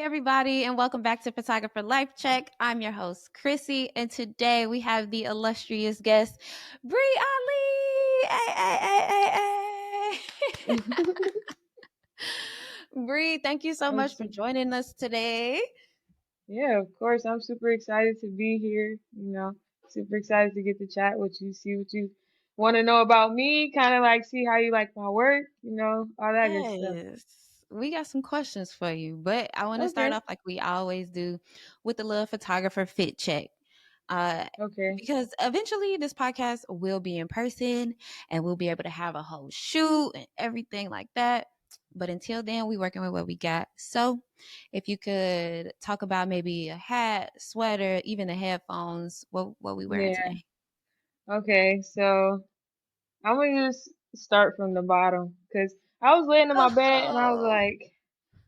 everybody, and welcome back to Photographer Life Check. I'm your host, Qurissy, and today we have the illustrious guest, Bri Ali. Hey. Bri, thank you so much for joining us today. Yeah, of course. I'm super excited to be here. Super excited to get to chat with you, see what you want to know about me, kind of like see how you like my work, all that good stuff. Yes. We got some questions for you, but I want to start Okay. off like we always do with the little photographer fit check. Okay. Because eventually this podcast will be in person and we'll be able to have a whole shoot and everything like that. But until then, we working with what we got. So if you could talk about maybe a hat, sweater, even the headphones, what we wearing Yeah. today? Okay. So I'm gonna just start from the bottom because I was laying in my bed and I was Oh, like,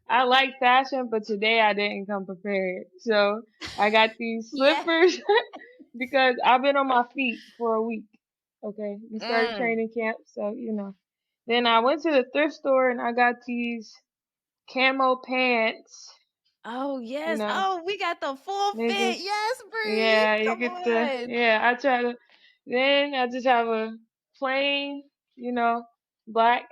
I like fashion, but today I didn't come prepared. So I got these yeah. slippers because I've been on my feet for a week. Okay. We started Mm. training camp, so Then I went to the thrift store and I got these camo pants. Oh, You yes. know, Oh, we got the full they fit. just Yes, Bree. yeah, you Come get the on. yeah. I try to. Then I just have a plain, black.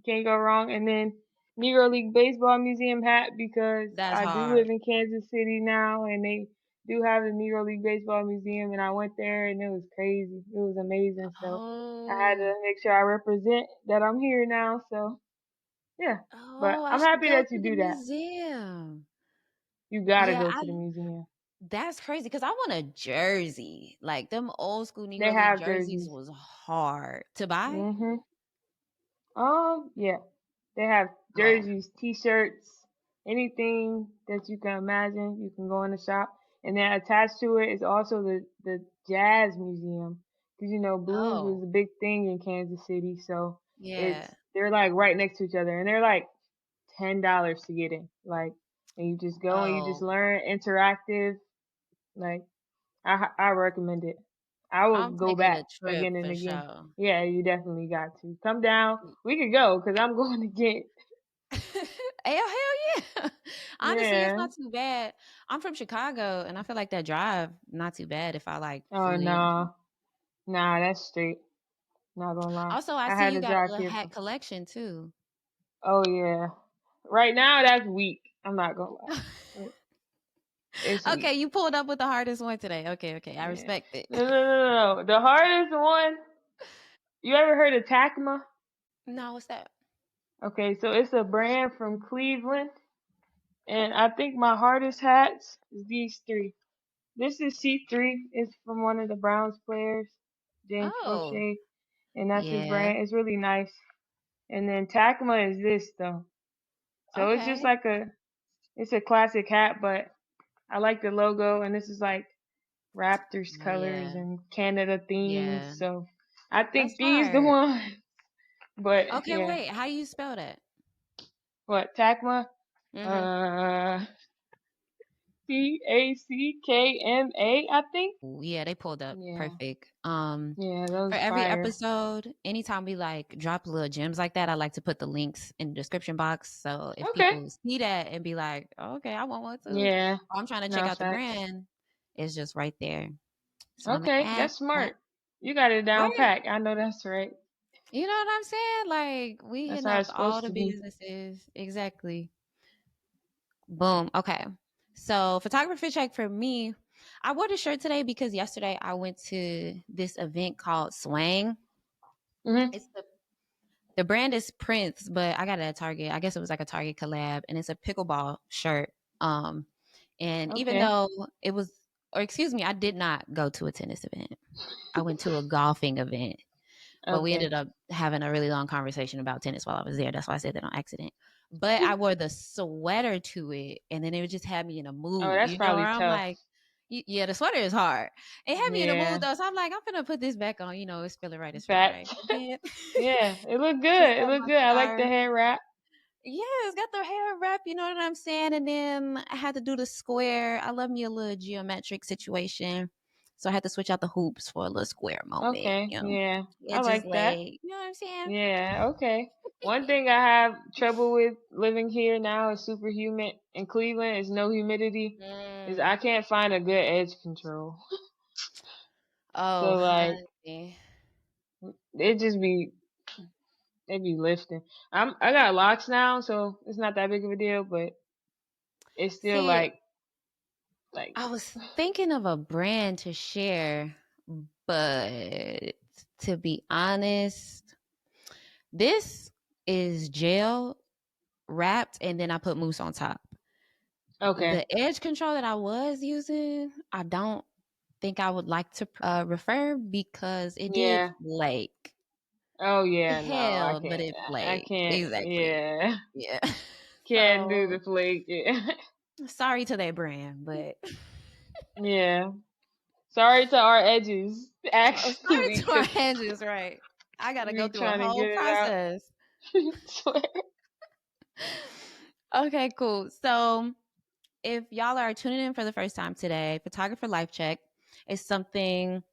Can't go wrong. And then Negro League Baseball Museum hat because That's I do live hard. in Kansas City now, and they do have the Negro League Baseball Museum, and I went there and it was crazy. It was amazing. So I had Oh. to make sure I represent that I'm here now. So yeah, but Oh, I I'm should happy go that to you the do that. museum. You gotta Yeah, go to the museum. that's crazy because I want a jersey. Like them old school They Negro League have jerseys jerseys. was hard to buy. Mhm. Yeah. They have Oh. jerseys, t-shirts, anything that you can imagine. You can go in the shop, and then attached to it is also the jazz museum, because blues was Oh. a big thing in Kansas City. So Yeah. they're like right next to each other, and they're like $10 to get in. Like, and you just go and you just Oh. learn interactive. Like, I recommend it. I I'm will go taking back a trip again and for again. sure. Yeah, you definitely got to come down. We could go because I'm going again. Hell yeah. Honestly, it's Yeah. not too bad. I'm from Chicago and I feel like that drive not too bad if I like Oh flew in. no, nah, that's straight. Not gonna lie, Also, I I see had you to got a drive little here. hat collection too. Oh yeah, right now that's weak. I'm not gonna lie, it's weak. Okay, you pulled up with the hardest one today. Okay, I Yeah. respect it. No. The hardest one. You ever heard of Tacoma? No, what's that? Okay, so it's a brand from Cleveland, and I think my hardest hats is these three. This is C3. It's from one of the Browns players, James Oh, Crochet, and that's his yeah. brand. It's really nice. And then Tacoma is this though. So it's just Okay. like it's a classic hat, but I like the logo, and this is like Raptors colors Yeah. and Canada themes. Yeah. So I That's think these the hard. one. But Okay, yeah, wait. How you spell that? what Tacoma? Mm-hmm. Uh, Tackma, I think. Yeah, they pulled up. Yeah, Perfect. yeah, For those every fire. episode, anytime we like drop little gems like that, I like to put the links in the description box. So if Okay. people see that and be like, oh, okay, I want one too. Yeah, Or I'm trying to check no out the facts. brand, it's just right there. So I'm gonna Okay, add that's that. smart. You got it down Right. pat. I know that's right. You know what I'm saying? Like we That's hitting how up it's all supposed the to be. businesses. Exactly. Boom. Okay. So photography check for me. I wore the shirt today because yesterday I went to this event called Swang. Mhm. It's the brand is Prince, but I got it at Target. I guess it was like a Target collab, and it's a pickleball shirt. And even Okay. though it was, or excuse me, I did not go to a tennis event. I went to a golfing event, but we Okay. ended up having a really long conversation about tennis while I was there. That's why I said that on accident. But I wore the sweater to it, and then it would just have me in a Oh, mood, that's you know, where probably I'm tough. like, yeah, the sweater is hard. It had me in a mood Yeah. though, so I'm like, I'm gonna put this back on. You know, it's feeling right. It's feeling right. Fact. And then Yeah, it looked just good. It got looked my good. I like the scarf. hair wrap. Yeah, it's got the hair wrap, you know what I'm saying? And then I had to do the square. I love me a little geometric situation. So I had to switch out the hoops for a little square moment, Okay, you know. yeah. I It just like that. lay, you know what I'm saying? Yeah, okay. One thing I have trouble with living here now is super humid. In Cleveland, is no humidity. Is Mm. I can't find a good edge control. Oh, So like honey. it just be it be lifting. I got locks now, so it's not that big of a deal, but it's still See, like I was thinking of a brand to share, but to be honest, this is gel wrapped and then I put mousse on top. okay. The edge control that I was using, I don't think I would like to refer because it did Yeah. flake. Oh It yeah, no, I held, but can't. it I flaked. can't. Exactly. Yeah. Yeah. Can't do the So flake. Yeah. sorry to that brand, but Yeah. Sorry to our edges, oh, sorry actually, to our because hedges, right? I got to go we through a trying to whole get it out. process. Swear. Okay, cool. So if y'all are tuning in for the first time today, Photographer Life Check is something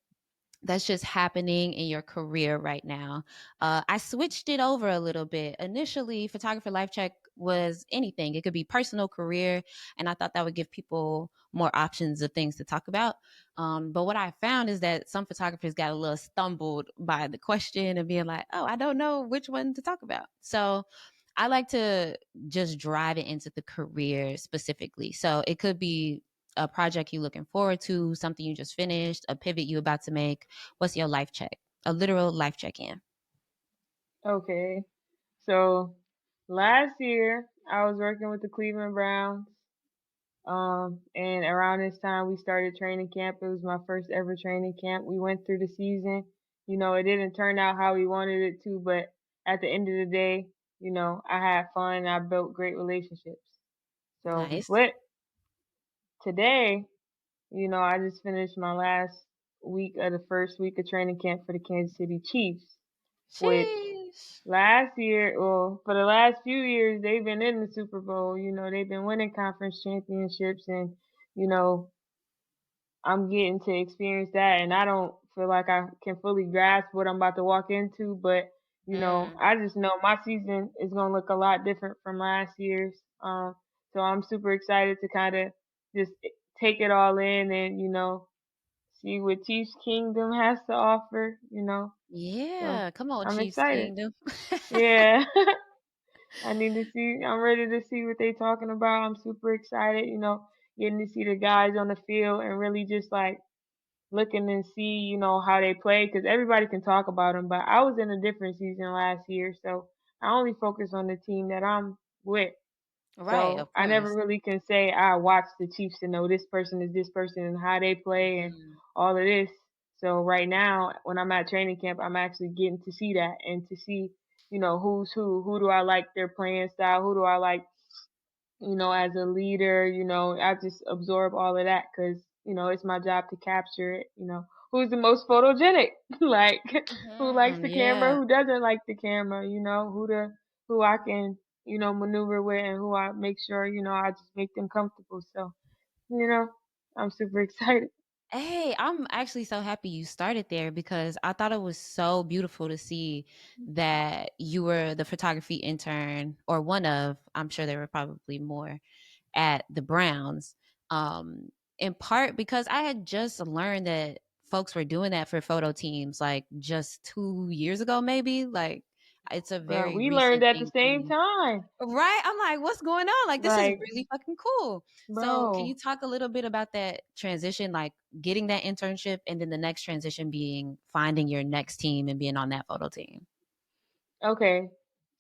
that's just happening in your career right now. I switched it over a little bit. Initially, Photographer Life Check was anything, it could be personal, career, and I thought that would give people more options of things to talk about. But what I found is that some photographers got a little stumbled by the question and being like, oh, I don't know which one to talk about. So I like to just drive it into the career specifically. So it could be a project you're looking forward to, something you just finished, a pivot you're about to make. What's your life check? A literal life check in. Okay. So last year I was working with the Cleveland Browns. And around this time we started training camp. It was my first ever training camp. We went through the season. You know, it didn't turn out how we wanted it to, but at the end of the day, you know, I had fun and I built great relationships. So, Nice. but today, you know, I just finished my last week of the first week of training camp for the Kansas City Chiefs, which Sheesh. last year, well, for the last few years, they've been in the Super Bowl. You know, they've been winning conference championships, and you know, I'm getting to experience that, and I don't feel like I can fully grasp what I'm about to walk into. But you know, Mm. I just know my season is gonna look a lot different from last year's. So I'm super excited to kind of just take it all in, and you know, see what Chiefs Kingdom has to offer. You know, so Yeah. Come on, I'm Chiefs excited. Kingdom. Yeah. I need to see. I'm ready to see what they talking about. I'm super excited. You know, getting to see the guys on the field and really just like looking and see, you know, how they play because everybody can talk about them. But I was in a different season last year, so I only focus on the team that I'm with. Right, So of I never course. really can say I watch the Chiefs to know this person is this person and how they play and Mm. all of this. So right now, when I'm at training camp, I'm actually getting to see that and to see, you know, who's who. Who do I like their playing style? Who do I like, you know, as a leader? You know, I just absorb all of that because, you know, it's my job to capture it. You know, who's the most photogenic? Like, who likes the camera? Yeah. Who doesn't like the camera? You know, who I can, you know, maneuver with and who I make sure, you know, I just make them comfortable. So, you know, I'm super excited. Hey, I'm actually so happy you started there because I thought it was so beautiful to see that you were the photography intern or one of, I'm sure there were probably more at the Browns. In part because I had just learned that folks were doing that for photo teams like just 2 years ago, maybe. Like it's a But very we learned recent at the thing to same me. time. Right? I'm like, what's going on? Like, this is Like, really fucking cool. So, can you bro, talk a little bit about that transition, like getting that internship and then the next transition being finding your next team and being on that photo team? okay.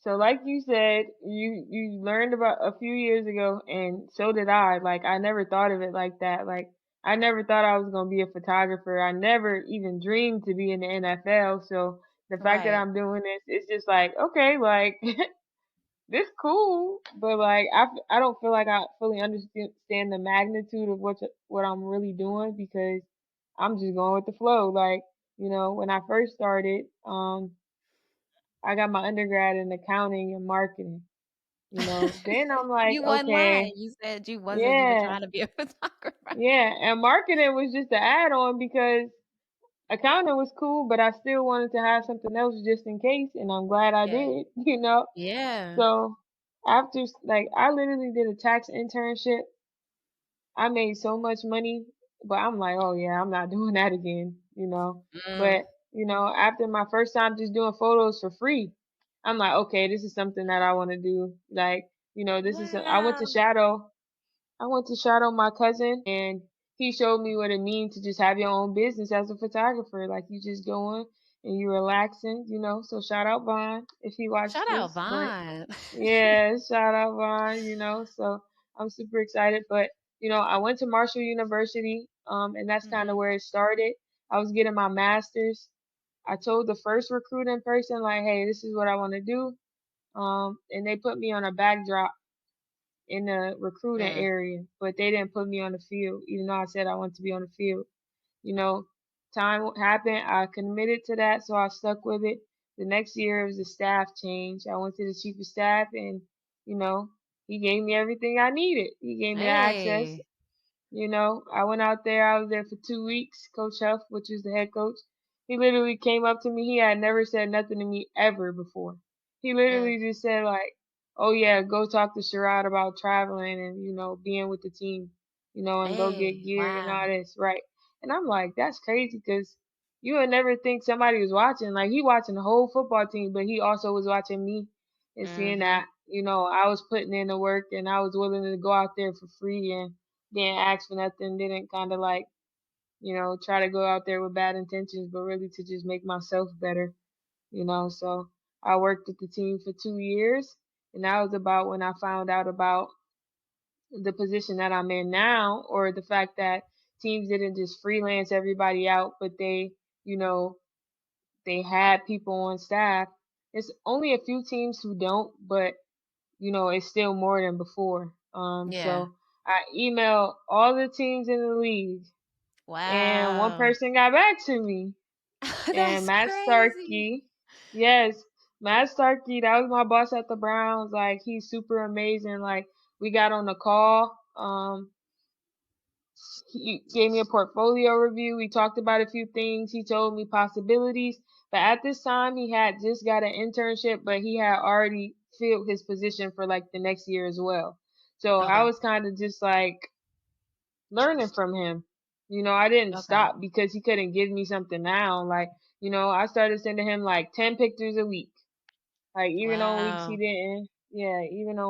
So like you said, you learned about a few years ago and so did I. Like I never thought of it like that. Like I never thought I was going to be a photographer. I never even dreamed to be in the NFL. So the fact that Right. I'm doing this, it's just like, okay, like this cool, but like I don't feel like I fully understand the magnitude of what I'm really doing because I'm just going with the flow. Like, you know, when I first started, I got my undergrad in accounting and marketing. Then I'm like, You wasn't okay, lying. You said you wasn't even yeah, trying to be a photographer. yeah. And marketing was just an add on because accounting was cool, but I still wanted to have something else just in case, and I'm glad I Yeah. did. Yeah. So after, like, I literally did a tax internship. I made so much money, but I'm like, oh yeah, I'm not doing that again. Mm. But, after my first time just doing photos for free, I'm like, okay, this is something that I want to do. Like, Wow. I went to shadow my cousin, and he showed me what it means to just have your own business as a photographer. Like, you just going and you relaxing. So shout out Vaughn if he watched Shout out this. But Vaughn. yeah, shout out Vaughn. So I'm super excited. But, I went to Marshall University, and that's kind of Hmm. where it started. I was getting my master's. I told the first recruiting person, like, hey, this is what I want to do. And they put me on a backdrop in the recruiting Mm. area, but they didn't put me on the field, even though I said I wanted to be on the field. You know, Time happened. I committed to that, so I stuck with it. The next year, it was a staff change. I went to the chief of staff, and you know, he gave me everything I needed. He gave me the access. Hey. I went out there. I was there for 2 weeks. Coach Huff, which is the head coach, he literally came up to me. He had never said nothing to me ever before. He Mm. literally just said like, "Oh yeah, go talk to Sherrod about traveling and being with the team, and go get Hey. geared and all Wow. this, right?" And I'm like, that's crazy because you would never think somebody was watching. Like he watching the whole football team, but he also was watching me and seeing Hmm. that I was putting in the work and I was willing to go out there for free and didn't ask for nothing, didn't kind of like, try to go out there with bad intentions, but really to just make myself better. So I worked with the team for 2 years, and that was about when I found out about the position that I'm in now, or the fact that teams didn't just freelance everybody out, but you know, they had people on staff. It's only a few teams who don't, but it's still more than before. Yeah. So I emailed all the teams in the league, and one Wow. person got back to me. And That's Matt crazy. Starkey, yes, Matt Starkey, that was my boss at the Browns. Like he's super amazing. Like we got on the call. He gave me a portfolio review. We talked about a few things. He told me possibilities. But at this time, he had just got an internship, but he had already filled his position for like the next year as well. So I Okay. was kind of just like learning from him. I didn't Okay. stop because he couldn't give me something now. Like, I started sending him like 10 pictures a week. Like Wow. even on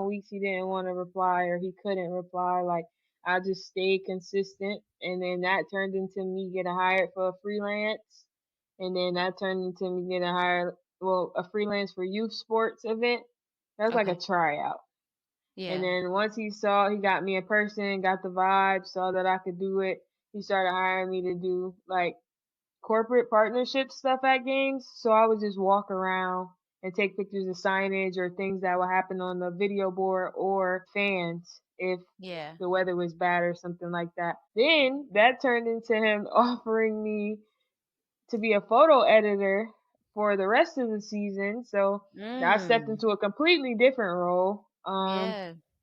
weeks he didn't want to reply or he couldn't reply, like I just stayed consistent, and then that turned into me getting hired for a freelance, and then that turned into me getting hired, well, a freelance for youth sports event. That was like a Okay. tryout. And Yeah. then once he got me in person, got the vibe, saw that I could do it, he started hiring me to do like corporate partnership stuff at games. So I would just walk around and take pictures of signage or things that would happen on the video board or fans if Yeah. the weather was bad or something like that. Then that turned into him offering me to be a photo editor for the rest of the season. So I stepped Mm. into a completely different role. Yeah.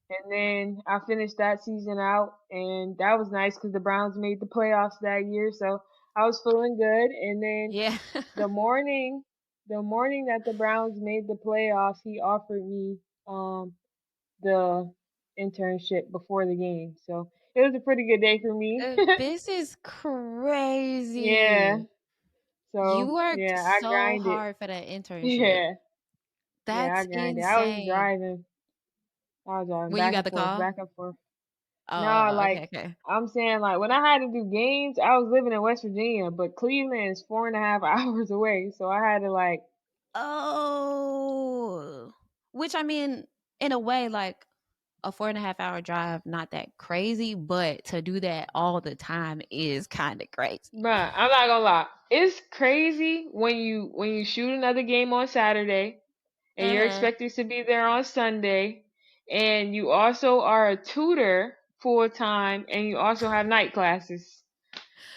And then I finished that season out, and that was nice because the Browns made the playoffs that year, so I was feeling good. And then Yeah. the morning, the morning that the Browns made the playoffs, he offered me the internship before the game, so it was a pretty good day for me. This is Yeah, crazy. You so worked yeah, I so grinded. hard for that internship. Yeah, yeah, I That's grinded. insane. I was driving When you back got and the forth, call? back and forth. No, Oh, like okay, okay. I'm saying, like when I had to do games, I was living in West Virginia, but Cleveland is 4.5 hours away, so I had to like, Oh, which I mean, in a way, like a 4.5 hour drive, not that crazy, but to do that all the time is kind of crazy. bruh, I'm not gonna lie, it's crazy when you shoot another game on Saturday and you're Uh-huh. expected to be there on Sunday, and you also are a tutor full time, and you also have night classes,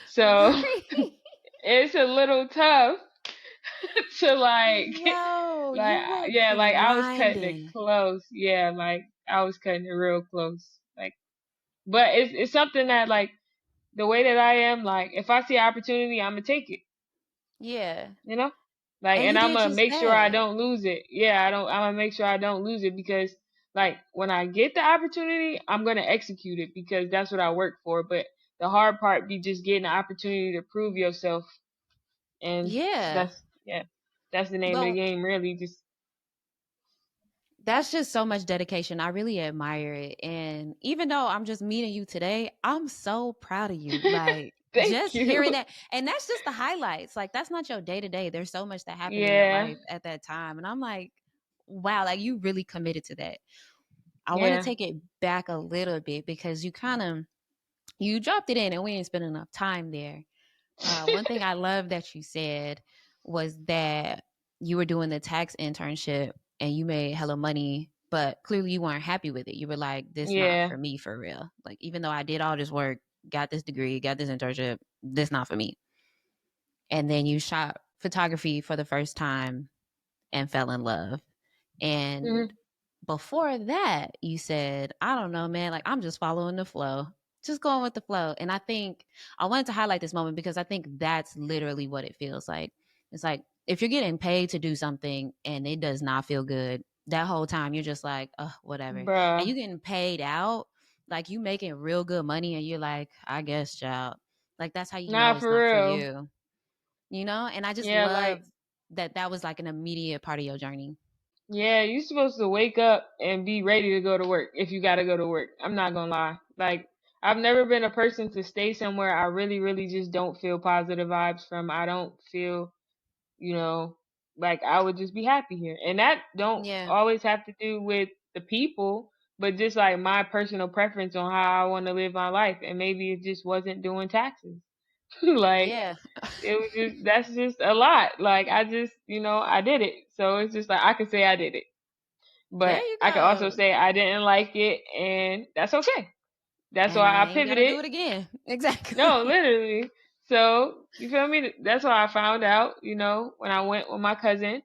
so Right. it's a little tough. So like, Yo, like you were yeah, like I was cutting it grinding. close. Yeah, like I was cutting it real close. Like, but it's something that like the way that I am, like if I see opportunity, I'm gonna take it. Yeah. You know, like, And and you I'm did gonna just make sure I that. don't lose it. Yeah, I don't. I'm gonna make sure I don't lose it because like when I get the opportunity, I'm gonna execute it because that's what I work for. But the hard part be just getting the opportunity to prove yourself, and Yeah. that's yeah, that's the name of the But game, really. Just that's just so much dedication. I really admire it. And even though I'm just meeting you today, I'm so proud of you. Like thank just hearing you. that. And that's just the highlights. Like that's not your day to day. There's so much that happened in your Yeah, life at that time. And I'm like, wow, like you really committed to that. I want to yeah, take it back a little bit because you dropped it in and we didn't spend enough time there. One thing I love that you said was that you were doing the tax internship and you made hella money, but clearly you weren't happy with it. You were like, this not yeah. for me for real. Like, even though I did all this work, got this degree, got this internship, this not for me. And then you shot photography for the first time and fell in love. And Hmm. before that, you said, I don't know, man, like I'm just following the flow, just going with the flow. And I think I wanted to highlight this moment because I think that's literally what it feels like. It's like if you're getting paid to do something and it does not feel good, that whole time you're just like, whatever. And Bruh, you getting paid out, like you making real good money and you're like, I guess, child. Like that's how you know not it's for not for real. you, you know? And I just Yeah, love like that that was like an immediate part of your journey. yeah, you're supposed to wake up and be ready to go to work if you gotta go to work. I'm not gonna lie. Like, I've never been a person to stay somewhere I really, really just don't feel positive vibes from. I don't feel, you know, like I would just be happy here. And that don't Yeah. always have to do with the people, but just like my personal preference on how I want to live my life. And maybe it just wasn't doing taxes. Like, Yeah. it was just, that's just a lot. Like, I just, I did it. So it's just like, I can say I did it. There But you I can also go. say I didn't like it, and that's okay. That's And why I I ain't gotta do pivoted. it again. No, Exactly. literally. So, you feel me? That's why I found out, when I went with my cousin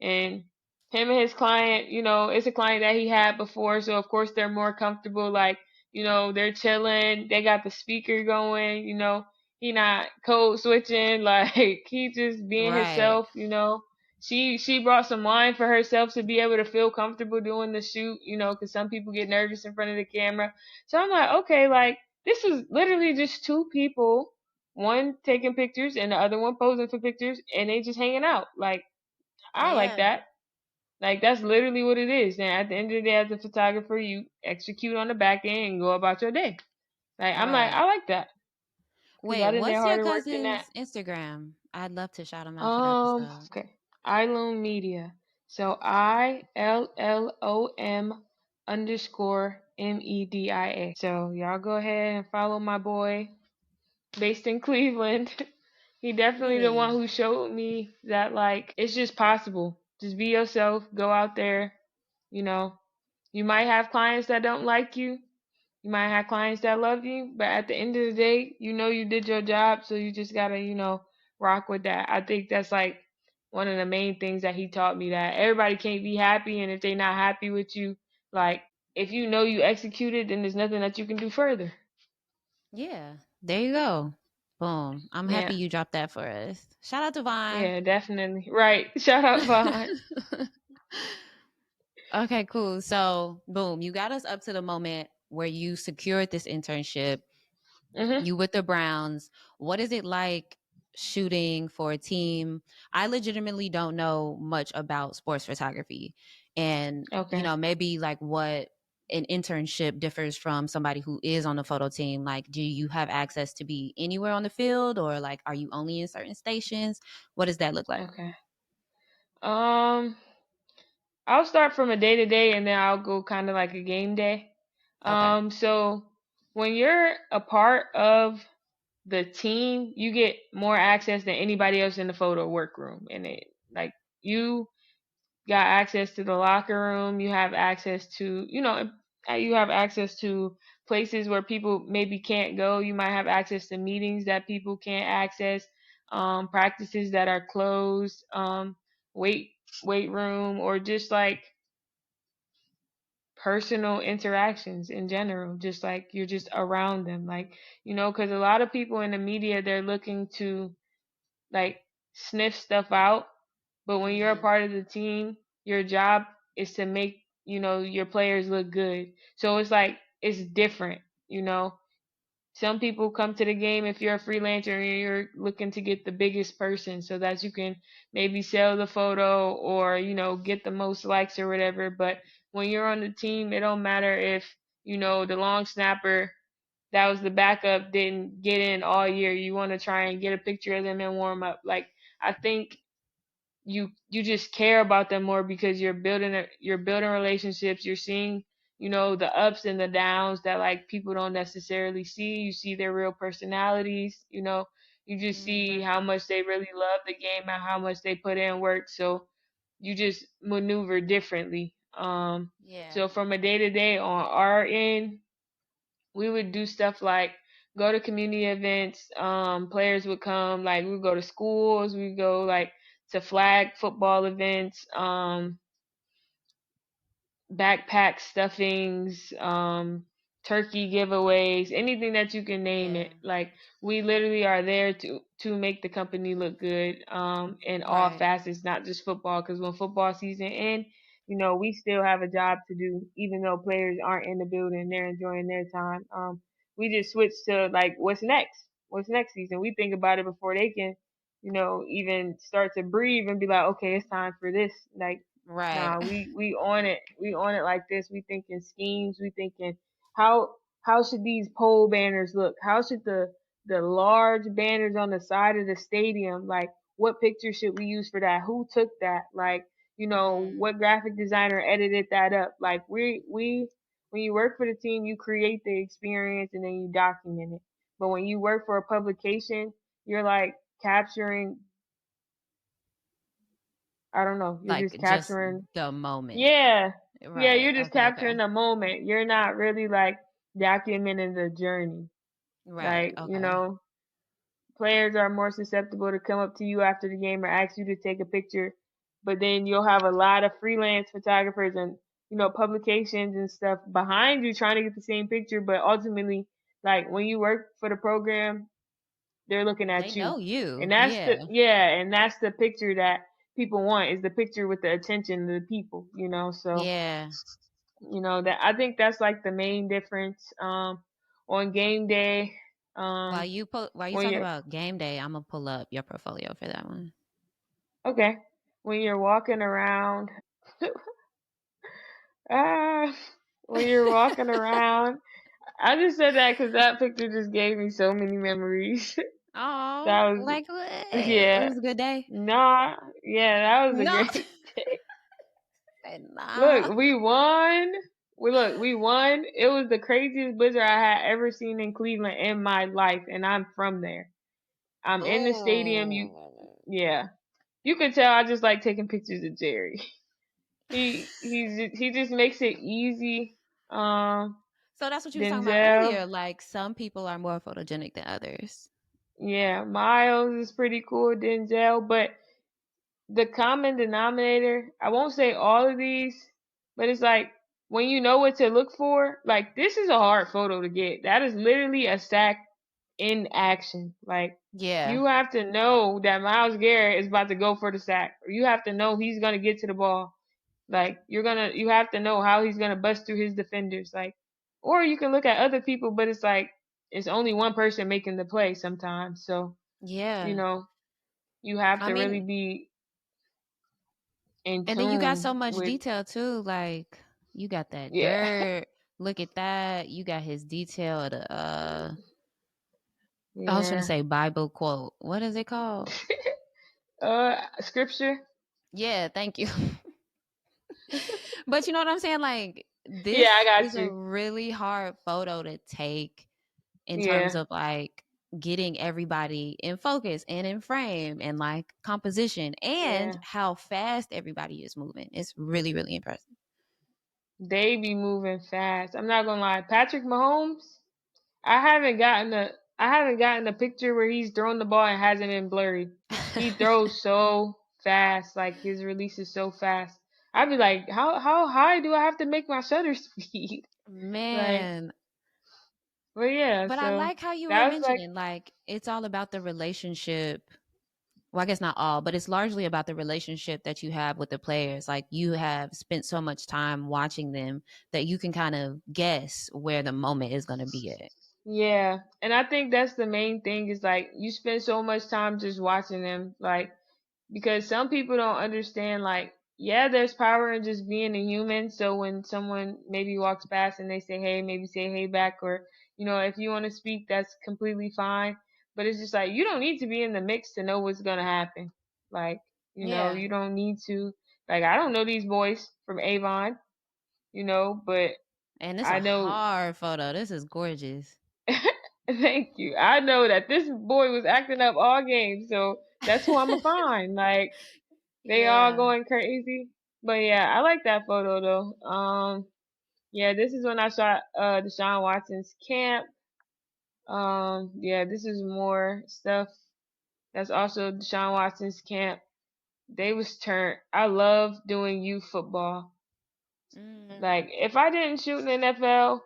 and him and his client, it's a client that he had before. So, of course, they're more comfortable. Like, they're chilling. They got the speaker going, he not code switching. Like, he just being Right. himself. She brought some wine for herself to be able to feel comfortable doing the shoot, because some people get nervous in front of the camera. So I'm like, okay, like, this was literally just two people, one taking pictures and the other one posing for pictures, and they just hanging out. Like, I like Yeah. that. Like, that's literally what it is. And at the end of the day, as a photographer, you execute on the back end and go about your day. Like, I'm like, Right. I like that because Wait, I didn't what's your harder work than that. cousin's Instagram? I'd love to shout him out for the episode. Okay. Ilum Media. So ILLOM_MEDIA. So y'all go ahead and follow my boy based in Cleveland. He definitely the one Yeah. who showed me that like it's just possible. Just be yourself, go out there, you know. You might have clients that don't like you. You might have clients that love you, but at the end of the day, you did your job, so you just gotta, rock with that. I think that's like one of the main things that he taught me, that everybody can't be happy, and if they're not happy with you, like if you know you executed, then there's nothing that you can do further. Yeah. There you go. Boom. I'm happy Yeah. you dropped that for us. Shout out to Vine. Yeah, definitely. Right. Shout out Vaughn. Okay, cool. So, boom, you got us up to the moment where you secured this internship. Mhm. You with the Browns. What is it like shooting for a team? I legitimately don't know much about sports photography. And, Okay. maybe like what an internship differs from somebody who is on the photo team. Like, do you have access to be anywhere on the field or like are you only in certain stations? What does that look like? Okay. Um, I'll start from a day to day, and then I'll go kind of like a game day. Okay. So when you're a part of the team, you get more access than anybody else in the photo workroom. And it like you got access to the locker room. You have access to, you have access to places where people maybe can't go. You might have access to meetings that people can't access. practices that are closed, weight weight room, or just like personal interactions in general, just like you're just around them, like, because a lot of people in the media, they're looking to like sniff stuff out, but when you're a Mm-hmm. part of the team, your job is to make, your players look good. So it's like it's different, you know. Some people come to the game if you're a freelancer and you're looking to get the biggest person so that you can maybe sell the photo or, get the most likes or whatever. But when you're on the team, it don't matter if, the long snapper that was the backup didn't get in all year. You want to try and get a picture of them and warm up. Like, I think you just care about them more because you're building relationships. You're seeing, the ups and the downs that like people don't necessarily see. You see their real personalities. You just see Mm-hmm. how much they really love the game and how much they put in work. So you just maneuver differently. Yeah. So from a day to day on our end, we would do stuff like go to community events. Players would come, like we would go to schools, we would go like to flag football events. Backpack stuffings, turkey giveaways, anything that you can name Yeah. it. Like we literally are there to make the company look good, in all Right. facets, not just football. Because when football season ends, we still have a job to do, even though players aren't in the building, they're enjoying their time. We just switched to like what's next? What's next season? We think about it before they can, even start to breathe and be like, okay, it's time for this. Like, Right. nah, we on it. We on it like this. We thinking schemes. We thinking how should these pole banners look? How should the large banners on the side of the stadium, like what picture should we use for that? Who took that? Like, Mm. what graphic designer edited that up? Like we when you work for the team, you create the experience and then you document it. But when you work for a publication, you're like capturing, I don't know, you're just Like just capturing. the moment. Yeah. Yeah, Right. you're just Okay. Okay. capturing the moment. You're not really like documenting the journey. Right. Like, Okay. players are more susceptible to come up to you after the game or ask you to take a picture. But then you'll have a lot of freelance photographers and, publications and stuff behind you trying to get the same picture. But ultimately, like when you work for the program, they're looking They at you. know And you. that's Yeah. the picture that people want, is the picture with the attention of the people. So, Yeah. that I think that's like the main difference. On game day, While um, while you when talk you're about game day, I'm gonna pull up your portfolio for that one. okay, when you're walking around, ah, when you're walking around, I just said that because that picture just gave me so many memories. Oh, That was, like what? It yeah, was a good day. nah, yeah, that was a No. great day. Nah. Look, we won. We won. It was the craziest blizzard I had ever seen in Cleveland in my life, and I'm from there. I'm in the stadium. Oh. Yeah, you can tell I just like taking pictures of Jerry. He just makes it easy. Um, So that's what you was talking about Denzel, earlier. Like some people are more photogenic than others. yeah, Miles is pretty cool. Denzel, but the common denominator, I won't say all of these, but it's like when you know what to look for, like this is a hard photo to get. That is literally a sack in action. Like Yeah. you have to know that Miles Garrett is about to go for the sack, or you have to know he's gonna get to the ball. Like you have to know how he's gonna bust through his defenders. Like, or you can look at other people, but it's like it's only one person making the play sometimes. So you Yeah. know you have I to really mean, be in and then you got so tune much with. detail too. Like you got that Yeah. dirt. Look at that. You got his detail of the I was gonna Yeah. say Bible quote. What is it called? Scripture. Yeah, thank you. But you know what I'm saying? Like Yeah, I this got is a you. really hard photo to take in terms Yeah. of like getting everybody in focus and in frame and like composition and Yeah. how fast everybody is moving. It's really, really impressive. They be moving fast. I'm not gonna lie. Patrick Mahomes, I haven't gotten a I haven't gotten a picture where he's thrown the ball and hasn't been blurry. He throws so fast, like his release is so fast. I'd be like, how high do I have to make my shutter speed? Like, Man, but yeah, but I so like how you were that was like, mentioning, like, it's all about the relationship. Well, I guess not all, but it's largely about the relationship that you have with the players. Like, you have spent so much time watching them that you can kind of guess where the moment is going to be at. yeah. And I think that's the main thing is like you spend so much time just watching them, like because some people don't understand like yeah, there's power in just being a human. So when someone maybe walks past and they say hey, maybe say hey back, or if you want to speak, that's completely fine. But it's just like you don't need to be in the mix to know what's gonna happen. Like Yeah. you don't need to. Like I don't know these boys from Avon, but And it's a I know. hard photo. This is gorgeous. Thank you. I know that this boy was acting up all game, so that's who I'ma find. Like they all Yeah. going crazy. But yeah, I like that photo though. Yeah, this is when I shot Deshaun Watson's camp. Yeah, this is more stuff that's also Deshaun Watson's camp. They was turned. I love doing youth football. Mm, Like if I didn't shoot in the NFL,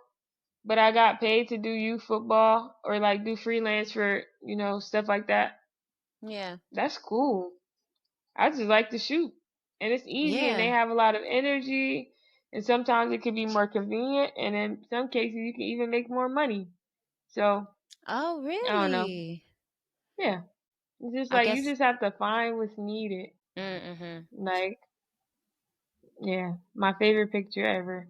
but I got paid to do youth football or like do freelance for, stuff like that, yeah. that's cool. I just like to shoot. And it's easy and they Yeah. have a lot of energy and sometimes it can be more convenient and in some cases you can even make more money. So, Oh, I don't know. really? Yeah. It's just I like you guess. just have to find what's needed. Mm-hmm. Like, yeah, my favorite picture ever.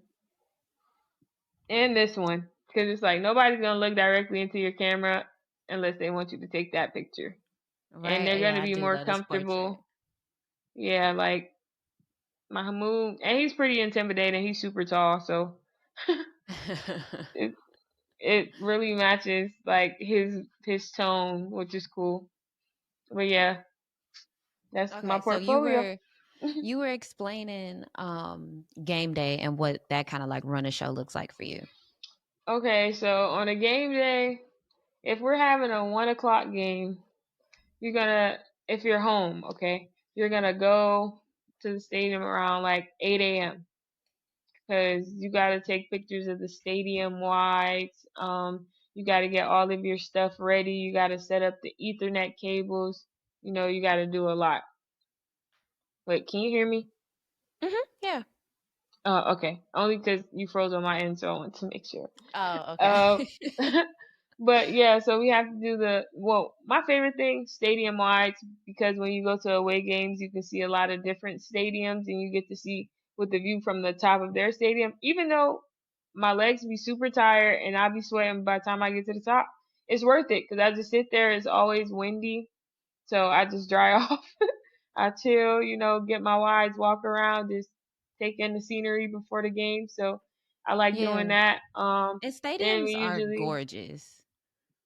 And this one. Because it's like nobody's going to look directly into your camera unless they want you to take that picture. And Right. they're going Yeah, to I be do more love this portrait. comfortable. Yeah, like Mahmoud, and he's pretty intimidating. He's super tall, so it it really matches like his tone, which is cool. But yeah, that's my Okay, so you portfolio. were you were explaining game day and what that kind of like run a show looks like for you. Okay, so on a game day, if we're having a 1 o'clock game, you're gonna if you're home, okay, you're gonna go to the stadium around like 8 a.m. because you got to take pictures of the stadium wide. You got to get all of your stuff ready. You got to set up the Ethernet cables. You got to do a lot. Wait, can you hear me? Yeah. Okay. Only because you froze on my end, so I want to make sure. Oh, okay. Uh, but yeah, so we have to do my favorite thing, stadium wide, because when you go to away games, you can see a lot of different stadiums and you get to see with the view from the top of their stadium. Even though my legs be super tired and I'll be sweating by the time I get to the top, it's worth it because I just sit there. It's always windy, so I just dry off. I chill, get my wides, walk around, just take in the scenery before the game. So I like doing Yeah. that. And Then we stadiums are usually, gorgeous.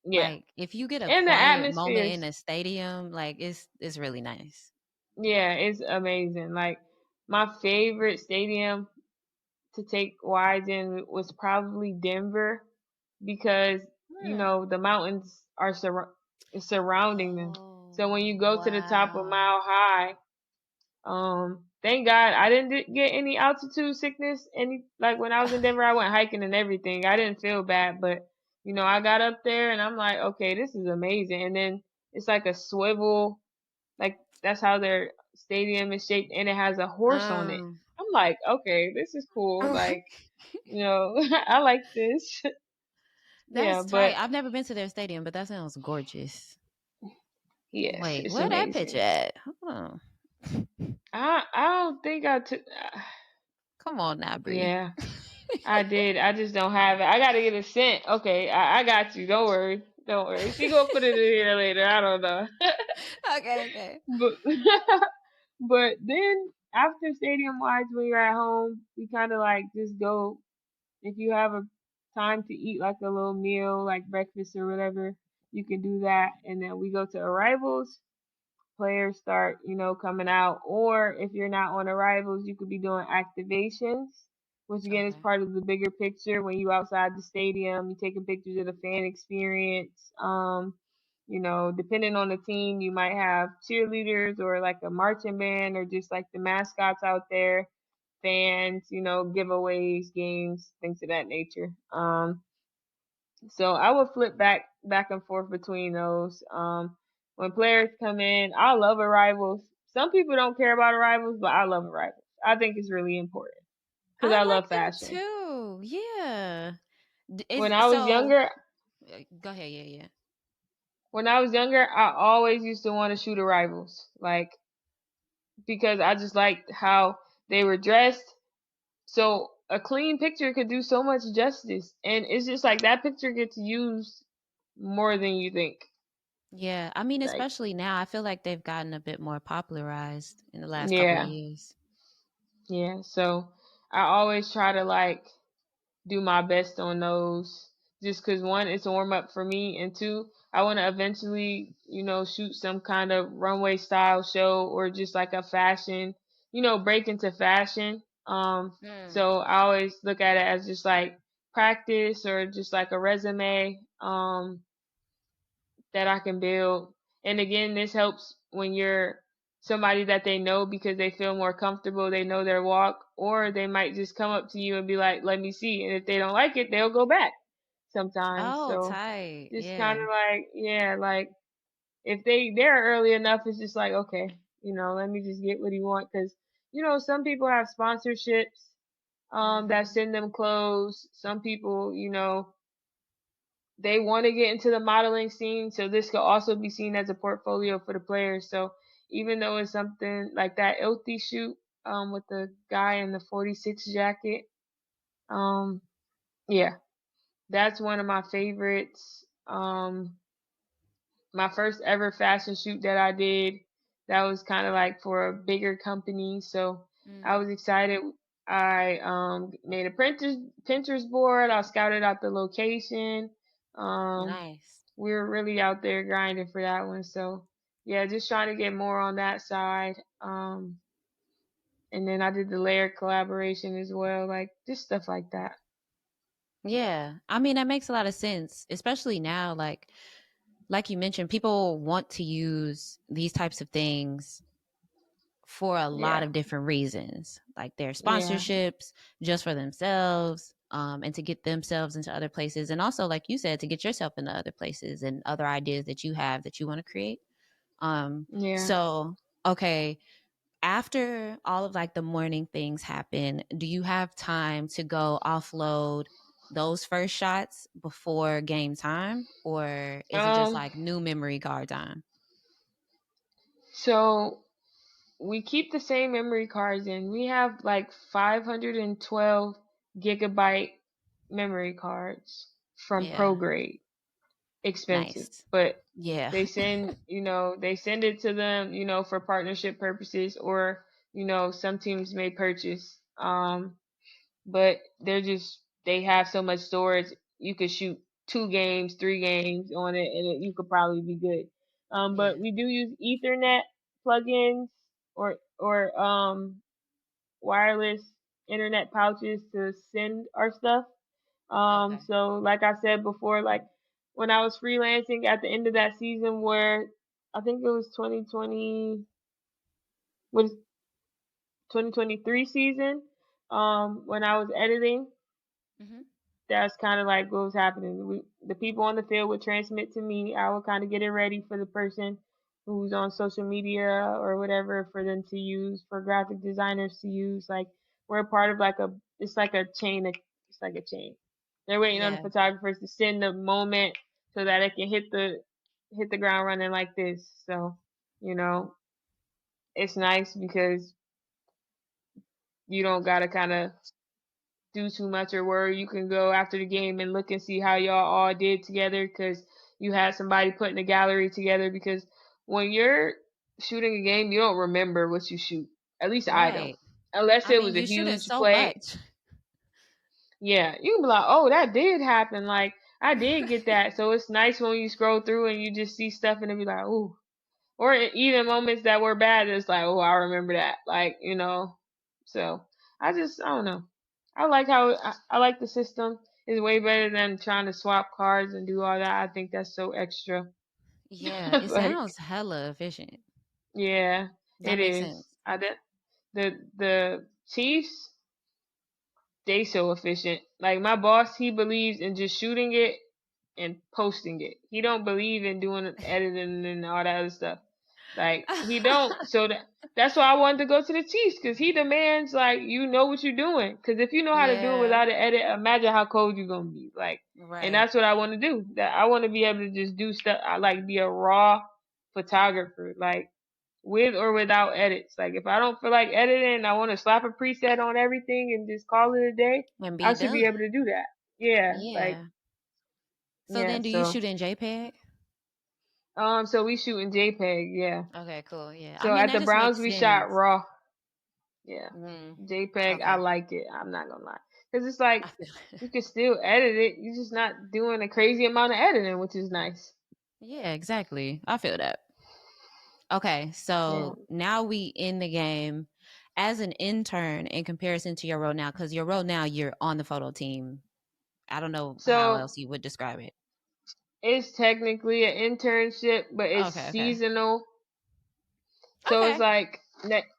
yeah, Like if you get a and the quiet moment in atmospheres, a stadium, like it's really nice. yeah, it's amazing. Like my favorite stadium to take wides in was probably Denver because Hmm. the mountains are surrounding them. So when Oh, you go to the top of wow. Mile High, thank God I didn't get any altitude sickness. Any like when I was in Denver, I went hiking and everything. I didn't feel bad, but I got up there and I'm like, okay, this is amazing. And then it's like a swivel, like that's how their stadium is shaped, and it has a horse on it. Um, I'm like, okay, this is cool. Like, I like this. Yeah, that's but tight. I've never been to their stadium, but that sounds gorgeous. yes, Wait, it's where that picture amazing. at? Hold on. I don't think I took. Come on now, Bri. Yeah. I did. I just don't have it. I gotta get a cent. Okay, I got you. Don't worry. Don't worry. She gonna put it in here later. I don't know. Okay, okay. but but then after stadium wides, when you're at home, we kind of like just go. If you have a time to eat like a little meal, like breakfast or whatever, you can do that. And then we go to arrivals. Players start, coming out. Or if you're not on arrivals, you could be doing activations. which again is Okay. part of the bigger picture. When you outside the stadium, you taking pictures of the fan experience. Depending on the team, you might have cheerleaders or like a marching band or just like the mascots out there, fans, giveaways, games, things of that nature. So I would flip back and forth between those. When players come in, I love arrivals. Some people don't care about arrivals, but I love arrivals. I think it's really important because I I like love them fashion. too. Yeah. When Is I was so younger, go ahead, yeah, yeah. I always used to want to shoot arrivals, like because I just liked how they were dressed. So a clean picture could do so much justice, and it's just like that picture gets used more than you think. Yeah. I mean, Like, especially now, I feel like they've gotten a bit more popularized in the last couple of yeah, years. yeah. So I always try to like do my best on those, just because one, it's a warm up for me, and two, I want to eventually, shoot some kind of runway style show or just like a fashion, break into fashion. Mm. So I always look at it as just like practice or just like a resume, that I can build. And again, this helps when you're somebody that they know because they feel more comfortable, they know their walk, or they might just come up to you and be like, let me see. And if they don't like it, they'll go back sometimes. Oh, So tight. just kind of Yeah. like, yeah, like if they're early enough, it's just like, okay, let me just get what he want. Cause, some people have sponsorships, that Mhm. send them clothes. Some people, they want to get into the modeling scene, so this could also be seen as a portfolio for the players. So even though it's something like that Ilthy shoot, with the guy in the 46 jacket, um, yeah, that's one of my favorites. My first ever fashion shoot that I did, that was kind of like for a bigger company, so I Mm. was excited. I made a Pinterest board. I scouted out the location. Um, Nice. we were really out there grinding for that one. So yeah, just trying to get more on that side. And then I did the layer collaboration as well, like just stuff like that. Yeah. I mean, that makes a lot of sense, especially now like you mentioned, people want to use these types of things for a lot Yeah, of different reasons, like their yeah, sponsorships, just for themselves, and to get themselves into other places, and also, like you said, to get yourself into other places and other ideas that you have that you want to create. yeah. So okay, after all of like the morning things happen, do you have time to go offload those first shots before game time, or is it just Um, like new memory card time? so we keep the same memory cards in. We have like 512 gigabyte memory cards from Yeah. ProGrade. Expensive, Nice. but Yeah. they send it to them, for partnership purposes, or some teams may purchase. But they have so much storage. You could shoot 2 games, 3 games on it, and you could probably be good. But Yeah. we do use Ethernet plugins or wireless internet pouches to send our stuff. Okay. So like I said before, like when I was freelancing at the end of that season, where I think it was 2020, was 2023 season, when I was editing, Mm-hmm. that's kind of like what was happening. The people on the field would transmit to me. I would kind of get it ready for the person who's on social media or whatever for them to use, for graphic designers to use. Like we're part of it's like a chain. It's like a chain. They're waiting on the Yeah. photographers to send the moment so that it can hit the ground running like this. So, you know, it's nice because you don't gotta kind of do too much or worry. You can go after the game and look and see how y'all all did together because you had somebody putting a gallery together. Because when you're shooting a game, you don't remember what you shoot. At least I don't. Right. Unless I it mean, was a you shouldn't huge so play. much. Yeah, you can be like, oh, that did happen. Like, I did get that. So it's nice when you scroll through and you just see stuff and it be like, ooh. Or even moments that were bad, it's like, oh, I remember that. Like, So I don't know. I like how I like the system. It's way better than trying to swap cards and do all that. I think that's so extra. Yeah, it Like, sounds hella efficient. yeah, That it makes is. sense. The Chiefs, they so efficient. Like my boss, he believes in just shooting it and posting it. He don't believe in doing editing and all that other stuff. Like he don't. So that's why I wanted to go to the Chiefs because he demands like you know what you're doing. Because if you know how to do it Yeah, without an edit, imagine how cold you're gonna be. Like, and right. that's what I want to do. That I want to be able to just do stuff. I like be a raw photographer, like with or without edits. Like if I don't feel like editing, I want to slap a preset on everything and just call it a day. And I be should be done. able to do that. Yeah, like Yeah. So yeah. then do you shoot in JPEG? So we shoot in JPEG. Yeah. Okay, cool. Yeah. I So mean, at that the just Browns makes we shot sense. raw. Yeah, Mm, JPEG. I okay. like it. I'm not gonna lie, cause it's like I feel you can still edit it. You're just not doing a crazy amount of editing, which is nice. Yeah, exactly. I feel that. Okay, Yeah. so now we in the game as an intern in comparison to your role now, because your role now you're on the photo team. I don't know how So else you would describe it. it's technically an internship, but it's Okay, okay. seasonal. So it's Okay. like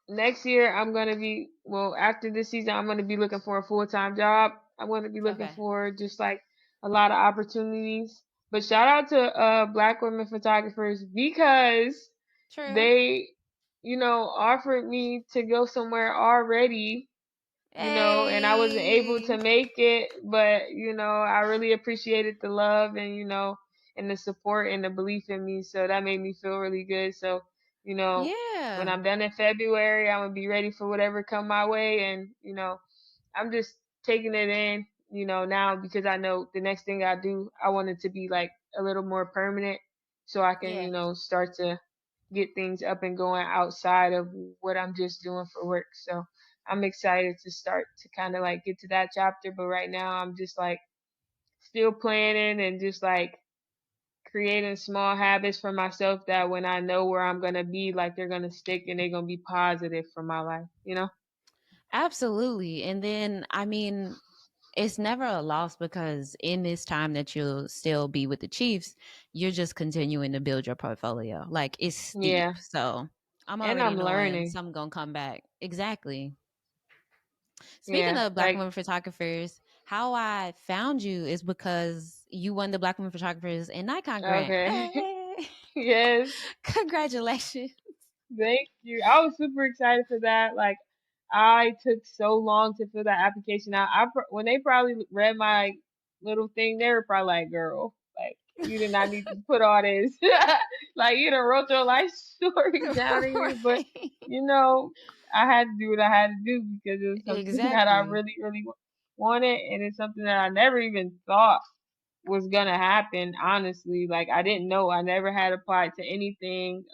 next year I'm gonna be well after this season I'm gonna be looking for a full time job. I'm gonna be looking Okay. for just like a lot of opportunities. But shout out to black women photographers because True. they, offered me to go somewhere already, and I wasn't able Hey. to make it, but I really appreciated the love and and the support and the belief in me, so that made me feel really good. So, you know, when Yeah. I'm done in February, I'm gonna be ready for whatever come my way, and I'm just taking it in, now because I know the next thing I do, I want it to be like a little more permanent, so I can, Yeah. start to get things up and going outside of what I'm just doing for work. So I'm excited to start to kind of like get to that chapter. But right now, I'm just like still planning and just like creating small habits for myself that when I know where I'm going to be, like they're going to stick and they're going to be positive for my life. Absolutely. And then I mean, it's never a loss because in this time that you'll still be with the Chiefs, you're just continuing to build your portfolio. Like it's steep. Yeah. So I'm And already I'm knowing learning. something gonna come back. Exactly. Speaking Yeah. of black Like, women photographers, how I found you is because you won the Black Women Photographers and Nikon grant. okay. Hey. Yes. Congratulations. Thank you. I was super excited for that. Like, I took so long to fill that application out. When they probably read my little thing, they were probably like, "Girl, like, you did not need to put all this. Like, you done wrote your life story down in here." But Right. you know, I had to do what I had to do because it was something that I Exactly. really, really wanted, and it's something that I never even thought was gonna happen. Honestly, like I didn't know. I never had applied to anything.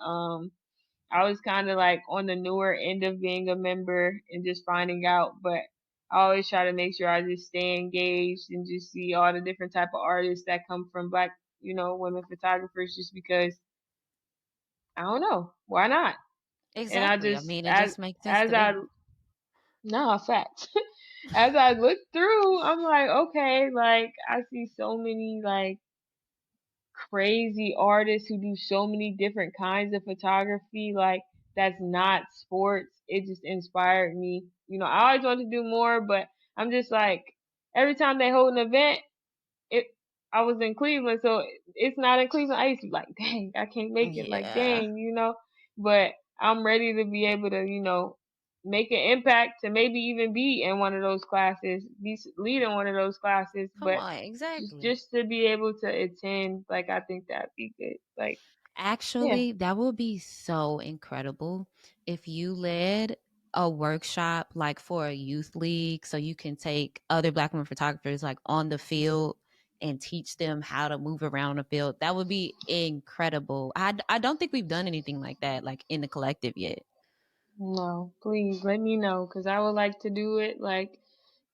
I was kind of like on the newer end of being a member and just finding out, but I always try to make sure I just stay engaged and just see all the different type of artists that come from black, women photographers just because I don't know, why not? And I Exactly. I just mean, it just makes sense as to I me. no fact. As I look through, I'm like, okay, like I see so many like crazy artists who do so many different kinds of photography, like that's not sports. It just inspired me. I always wanted to do more, but I'm just like every time they hold an event, it I was in Cleveland, so it's not in Cleveland. I used to be like, dang, I can't make it. Like, Yeah. dang. But I'm ready to be able to, make an impact to maybe even be in one of those classes, be leading one of those classes. Come But on. just Exactly. just to be able to attend, like I think that'd be good. Like, yeah, Actually, that would be so incredible if you led a workshop like for a youth league so you can take other black women photographers like on the field and teach them how to move around the field. That would be incredible. I don't think we've done anything like that like in the collective yet. no, please let me know because I would like to do it. Like,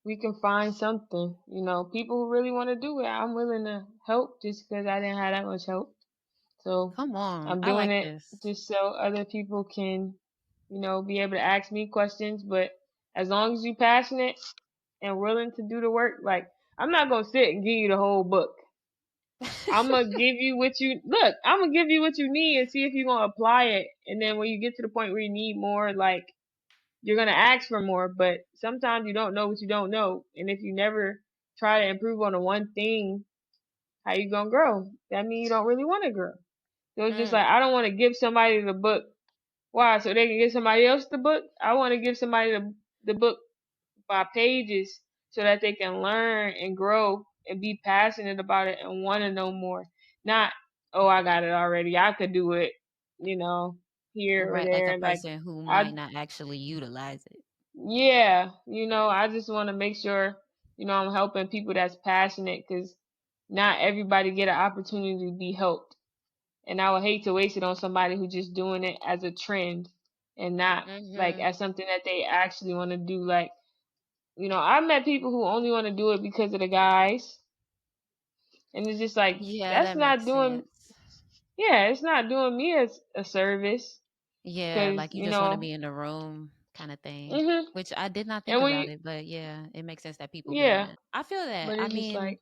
we can find something. People who really want to do it, I'm willing to help just because I didn't have that much help. So Come on. I'm I doing like it this. just so other people can, be able to ask me questions. But as long as you're passionate and willing to do the work, like I'm not gonna sit and give you the whole book. I'm gonna give you what you look. I'm gonna give you what you need and see if you're gonna apply it. And then when you get to the point where you need more, like you're gonna ask for more. But sometimes you don't know what you don't know, and if you never try to improve on the one thing, how you gonna grow? That means you don't really want to grow. So it's just Mm, like I don't want to give somebody the book. Why? So they can give somebody else the book? I want to give somebody the book by pages so that they can learn and grow and be passionate about it and want to know more. Not, oh, I got it already. I could do it, you know, here or right, like a there. Like person who might I, not actually utilize it. yeah, I just want to make sure, I'm helping people that's passionate because not everybody get an opportunity to be helped. And I would hate to waste it on somebody who's just doing it as a trend and not like Mhm. as something that they actually want to do. Like, I've met people who only want to do it because of the guys. And it's just like, Yeah, that's that not makes doing, sense. yeah, it's not doing me as a service. Yeah, Cause, like you just want to be in the room kind of thing. hmm Which I did not think and when about you, it, but yeah, it makes sense that people be yeah, wanting. I feel that. but I it's just mean, like,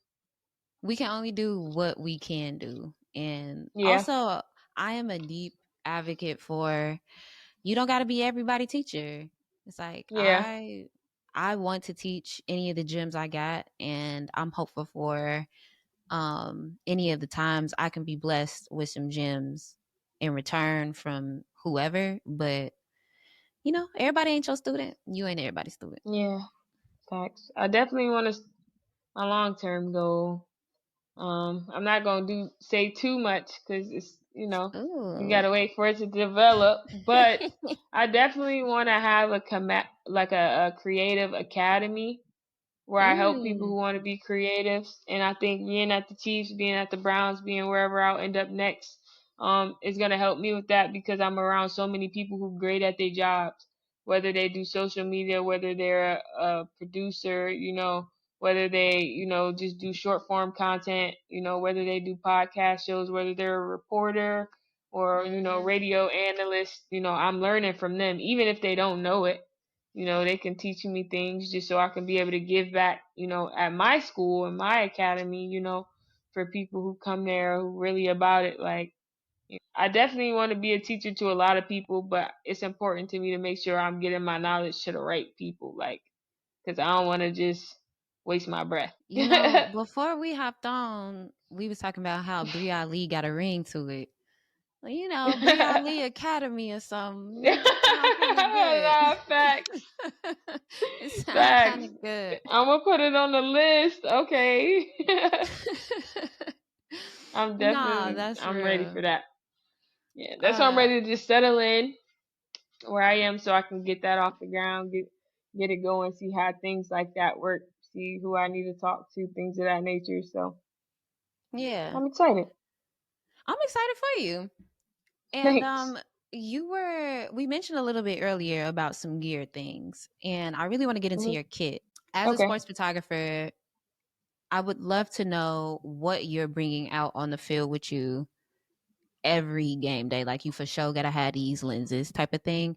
we can only do what we can do. And yeah, also, I am a deep advocate for you don't got to be everybody teacher. It's like yeah, I want to teach any of the gyms I got, and I'm hopeful for any of the times I can be blessed with some gems in return from whoever. But everybody ain't your student. You ain't everybody's student. yeah, facts. I definitely want to, my long-term goal. I'm not gonna say too much because it's you Ooh. gotta wait for it to develop. But I definitely want to have a creative academy where I help people Mm. who want to be creatives. And I think being at the Chiefs, being at the Browns, being wherever I'll end up next, is gonna help me with that because I'm around so many people who are great at their jobs, whether they do social media, whether they're a producer, whether they, just do short form content, whether they do podcast shows, whether they're a reporter or, Mhm. radio analyst, I'm learning from them, even if they don't know it. They can teach me things just so I can be able to give back, at my school and my academy, for people who come there who really about it. Like, I definitely want to be a teacher to a lot of people, but it's important to me to make sure I'm getting my knowledge to the right people, like, because I don't want to just waste my breath. Before we hopped on, we was talking about how Bri Ali got a ring to it. Well, Bri Ali Academy or something. It sound kind of good. Nah, facts. It sound kind Facts. of good. I'm gonna put it on the list. Okay. Nah, that's I'm ready real. for that. Yeah, that's why I'm Uh, ready to just settle in where I am so I can get that off the ground, get it going, see how things like that work, see who I need to talk to, things of that nature. So yeah, I'm excited. I'm excited for you. And Thanks. we mentioned a little bit earlier about some gear things, and I really want to get into hmm your kit. As a Okay. sports photographer, I would love to know what you're bringing out on the field with you every game day. Like you for sure gotta have these lenses type of thing.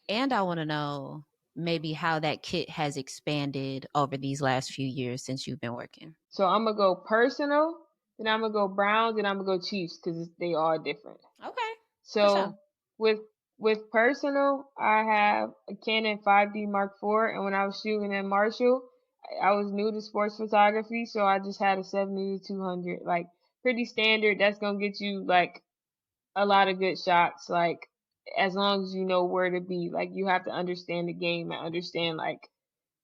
And I want to know maybe how that kit has expanded over these last few years since you've been working. So I'm gonna go personal, then I'm gonna go Browns, then I'm gonna go Chiefs because they are different. Okay, for sure. So with personal, I have a Canon 5D Mark IV, and when I was shooting in Marshall, I was new to sports photography, so I just had a 70 to 200, like pretty standard. That's gonna get you like a lot of good shots, like as long as you know where to be. Like you have to understand the game and understand like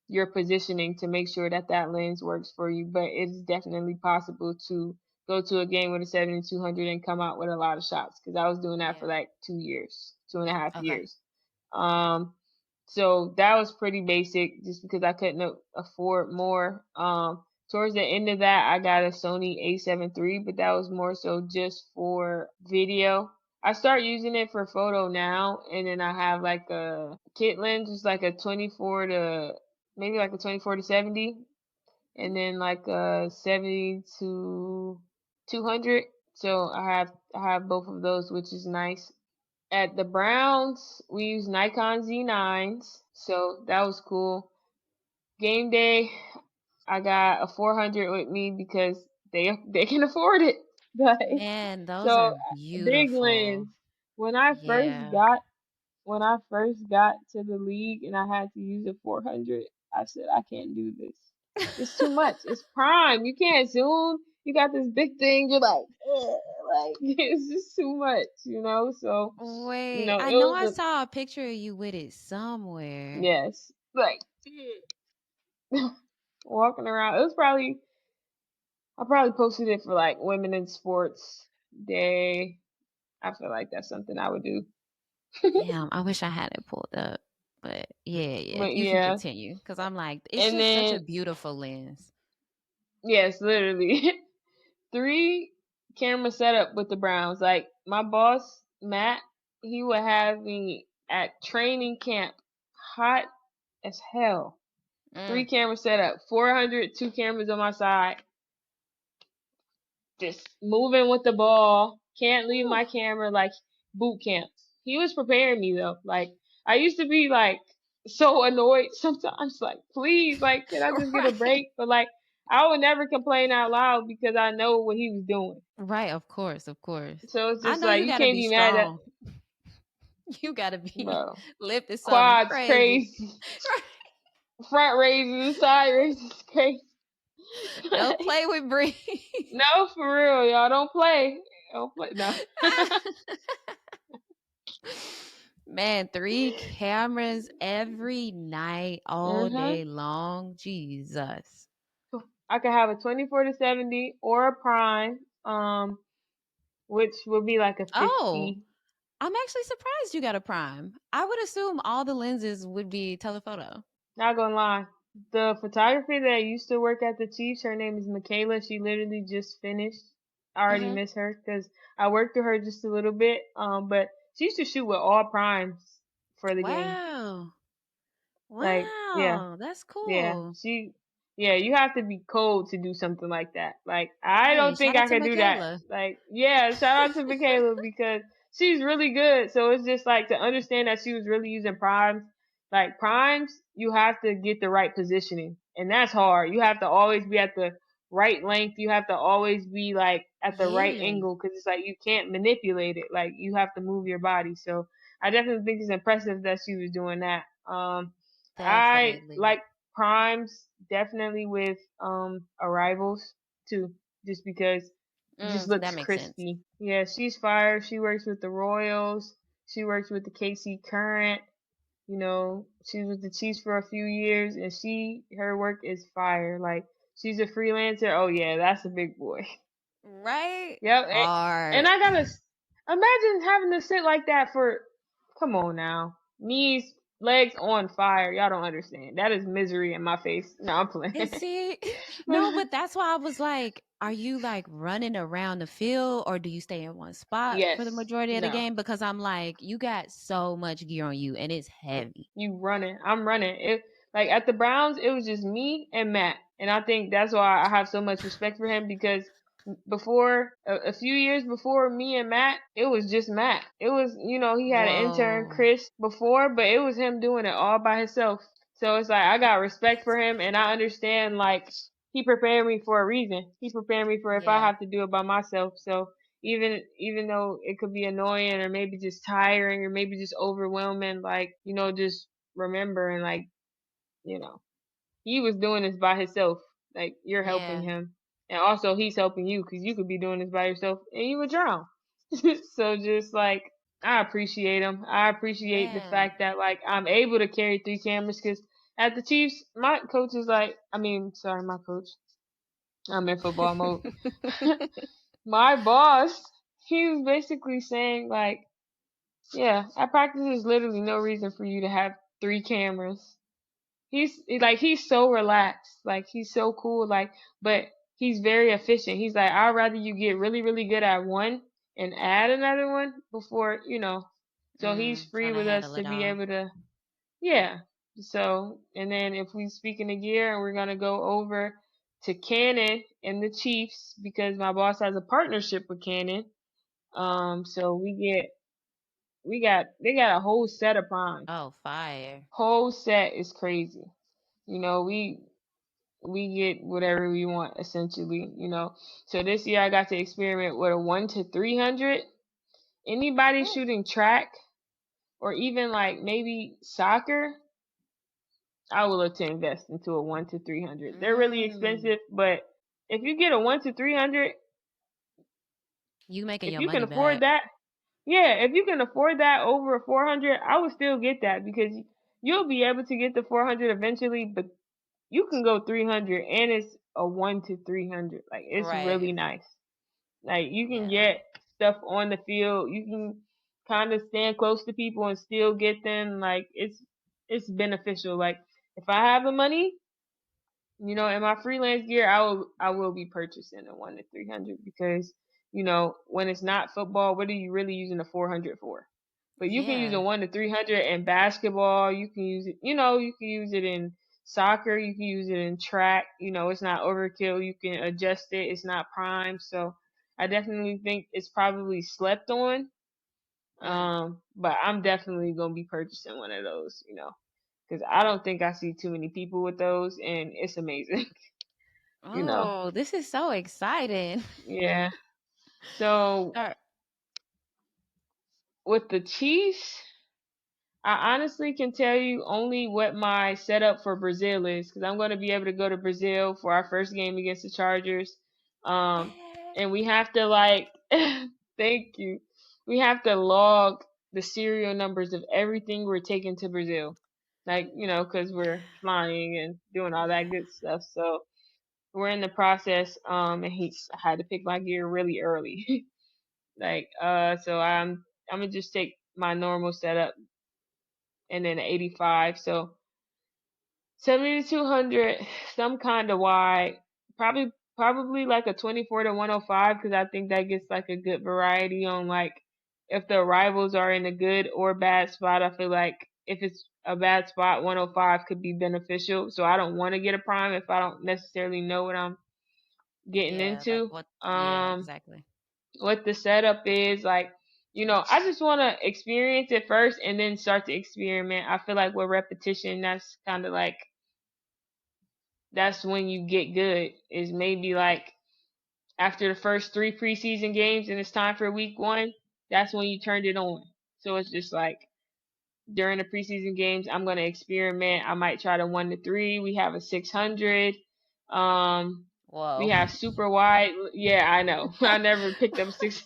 your positioning to make sure that that lens works for you. But it's definitely possible to go to a game with a 7200 and come out with a lot of shots because I was doing that for Yeah. like 2 years, 2.5 Okay. years. Um, so that was pretty basic just because I couldn't afford more. Towards the end of that, I got a Sony A7 III, but that was more so just for video. I start using it for photo now, and then I have like a kit lens, just like a 24 to maybe like a 24 to 70, and then like a 70 to 200. So I have both of those, which is nice. At the Browns, we use Nikon Z9s, so that was cool. game day, I got a 400 with me because they can afford it. Like, Man, those so are big beautiful. lens. When I first Yeah. got when I first got to the league and I had to use a 400, I said I can't do this. It's too much. It's prime. You can't zoom. You got this big thing. You're like, ugh, like it's just too much, you know. So, Wait, I it know was I a saw a picture of you with it somewhere. yes, like walking around. It was probably I probably posted it for like Women in Sports Day. I feel like that's something I would do. Damn, I wish I had it pulled up. But yeah, But you can yeah, continue because I'm like, it's and just such then a beautiful lens. yes, literally 3 camera setup with the Browns. Like my boss Matt, he would have me at training camp, hot as hell. Mm, 3 camera setup, 400, 2 cameras on my side, just moving with the ball. Can't leave whew. my camera like boot camp. He was preparing me though. Like I used to be like so annoyed sometimes. Like please, like can I just get a Right. break? But like I would never complain out loud because I know what he was doing. Right, of course, of course. So it's I just know like you you gotta can't be be mad at strong. You gotta be bro. lifting something Quads crazy. crazy. Front raises, side raises crazy. Don't play with Bree. No, for real, y'all don't play. Don't play. No. Man, 3 cameras every night, all Mhm. day long. Jesus. I could have a 24 to 70 or a prime, which would be like a Oh, 50. I'm actually surprised you got a prime. I would assume all the lenses would be telephoto. Not gonna lie. The photographer that used to work at the Chiefs, her name is Michaela. She literally just finished. I already Hmm. miss her because I worked with her just a little bit. But she used to shoot with all primes for the game. Wow. Like, yeah. Wow. That's Yeah, cool. yeah, you have to be cold to do something like that. Like, I Hey, don't think shout out I to could do that. Michaela. Like, yeah, shout out to Michaela because she's really good. So it's just like to understand that she was really using primes. Like, primes, you have to get the right positioning. And that's hard. You have to always be at the right length. You have to always be like at the right Yeah, angle because it's like you can't manipulate it. Like, you have to move your body. So I definitely think it's impressive that she was doing that. I definitely. like primes definitely with arrivals too, just because it just That looks makes sense. crispy. Yeah, she's fire. She works with the Royals. She works with the KC Current. You know, she was with the Chiefs for a few years, and her work is fire. Like she's a freelancer. Oh yeah, that's a big boy. Right? Yep. And Hard. I gotta imagine having to sit like that for. Come on now, knees, legs on fire. Y'all don't understand. That is misery in my face. No, I'm playing. And see, no, but that's why I was like, are you like running around the field or do you stay in one spot for the Yes. majority of the No. game? Because I'm like, you got so much gear on you and it's heavy. You running. I'm running. It like at the Browns, it was just me and Matt, and I think that's why I have so much respect for him because before a few years before me and Matt, it was just Matt. It was he had an intern Whoa. Chris before, but it was him doing it all by himself. So it's like I got respect for him, and I understand like he prepared me for a reason. He prepared me for if I Yeah. have to do it by myself. So even though it could be annoying or maybe just tiring or maybe just overwhelming, like just remember and like you know he was doing this by himself. Like you're helping Yeah. him, and also he's helping you because you could be doing this by yourself and you would drown. So just like I appreciate him. I appreciate the Yeah. fact that like I'm able to carry 3 cameras because at the Chiefs, my coach is like, sorry, my coach. I'm in football mode. My boss, he was basically saying like, yeah, at practice there's literally no reason for you to have 3 cameras. He's so relaxed, like he's so cool, like but he's very efficient. He's like, I'd rather you get really, really good at one and add another one before. So he's free Trying to with us handle to it be all. able to, yeah. So and then if we speaking of gear and we're gonna go over to Canon and the Chiefs because my boss has a partnership with Canon. So they got a whole set of primes. Oh, fire. Whole set is crazy. You know, we get whatever we want essentially, you know. So this year I got to experiment with a 1 to 300. Anybody Ooh. shooting track or even like maybe soccer, I will look to invest into a 1 to 300. They're really Mm. expensive, but if you get a 1 to 300, You making if your you can money afford back. that, yeah, if you can afford that over a 400, I would still get that because you'll be able to get the 400 eventually, but you can go 300 and it's a 1 to 300. Like it's Right. really nice. Like you can Yeah. get stuff on the field. You can kind of stand close to people and still get them. Like it's beneficial. Like if I have the money, you know, in my freelance gear, I will be purchasing a 1 to 300 because you know when it's not football, what are you really using a 400 for? But you can use a Yeah. 1 to 300 in basketball. You can use it. You know, you can use it in soccer. You can use it in track. You know, it's not overkill. You can adjust it. It's not prime. So I definitely think it's probably slept on. Mm. But I'm definitely gonna be purchasing one of those. You know, because I don't think I see too many people with those, and it's amazing. You know. Oh, this is so exciting. Yeah. So Start. with the Chiefs, I honestly can tell you only what my setup for Brazil is because I'm going to be able to go to Brazil for our first game against the Chargers. Um, Eh. and we have to like, thank you. We have to log the serial numbers of everything we're taking to Brazil. Like, you know, because we're flying and doing all that Yeah. good stuff. So we're in the process. And I had to pick my gear really early. Like, so I'm gonna just take my normal setup and then 85. So 70 to 200, some kind of wide, probably like a 24 to 105 because I think that gets like a good variety on like if the rivals are in a good or bad spot. I feel like if it's a bad spot, 105 could be beneficial. So I don't want to get a prime if I don't necessarily know what I'm getting Yeah. Like into. what? Yeah. Um, Exactly. what the setup is like, you know, I just want to experience it first and then start to experiment. I feel like with repetition, that's kind of like that's when you get good, is maybe like after the first 3 preseason games and it's time for week 1. That's when you turned it on. So it's just like during the preseason games, I'm going to experiment. I might try the 1 to 3. We have a 600. um we Whoa. have super wide. Yeah, I know. I never picked up 6.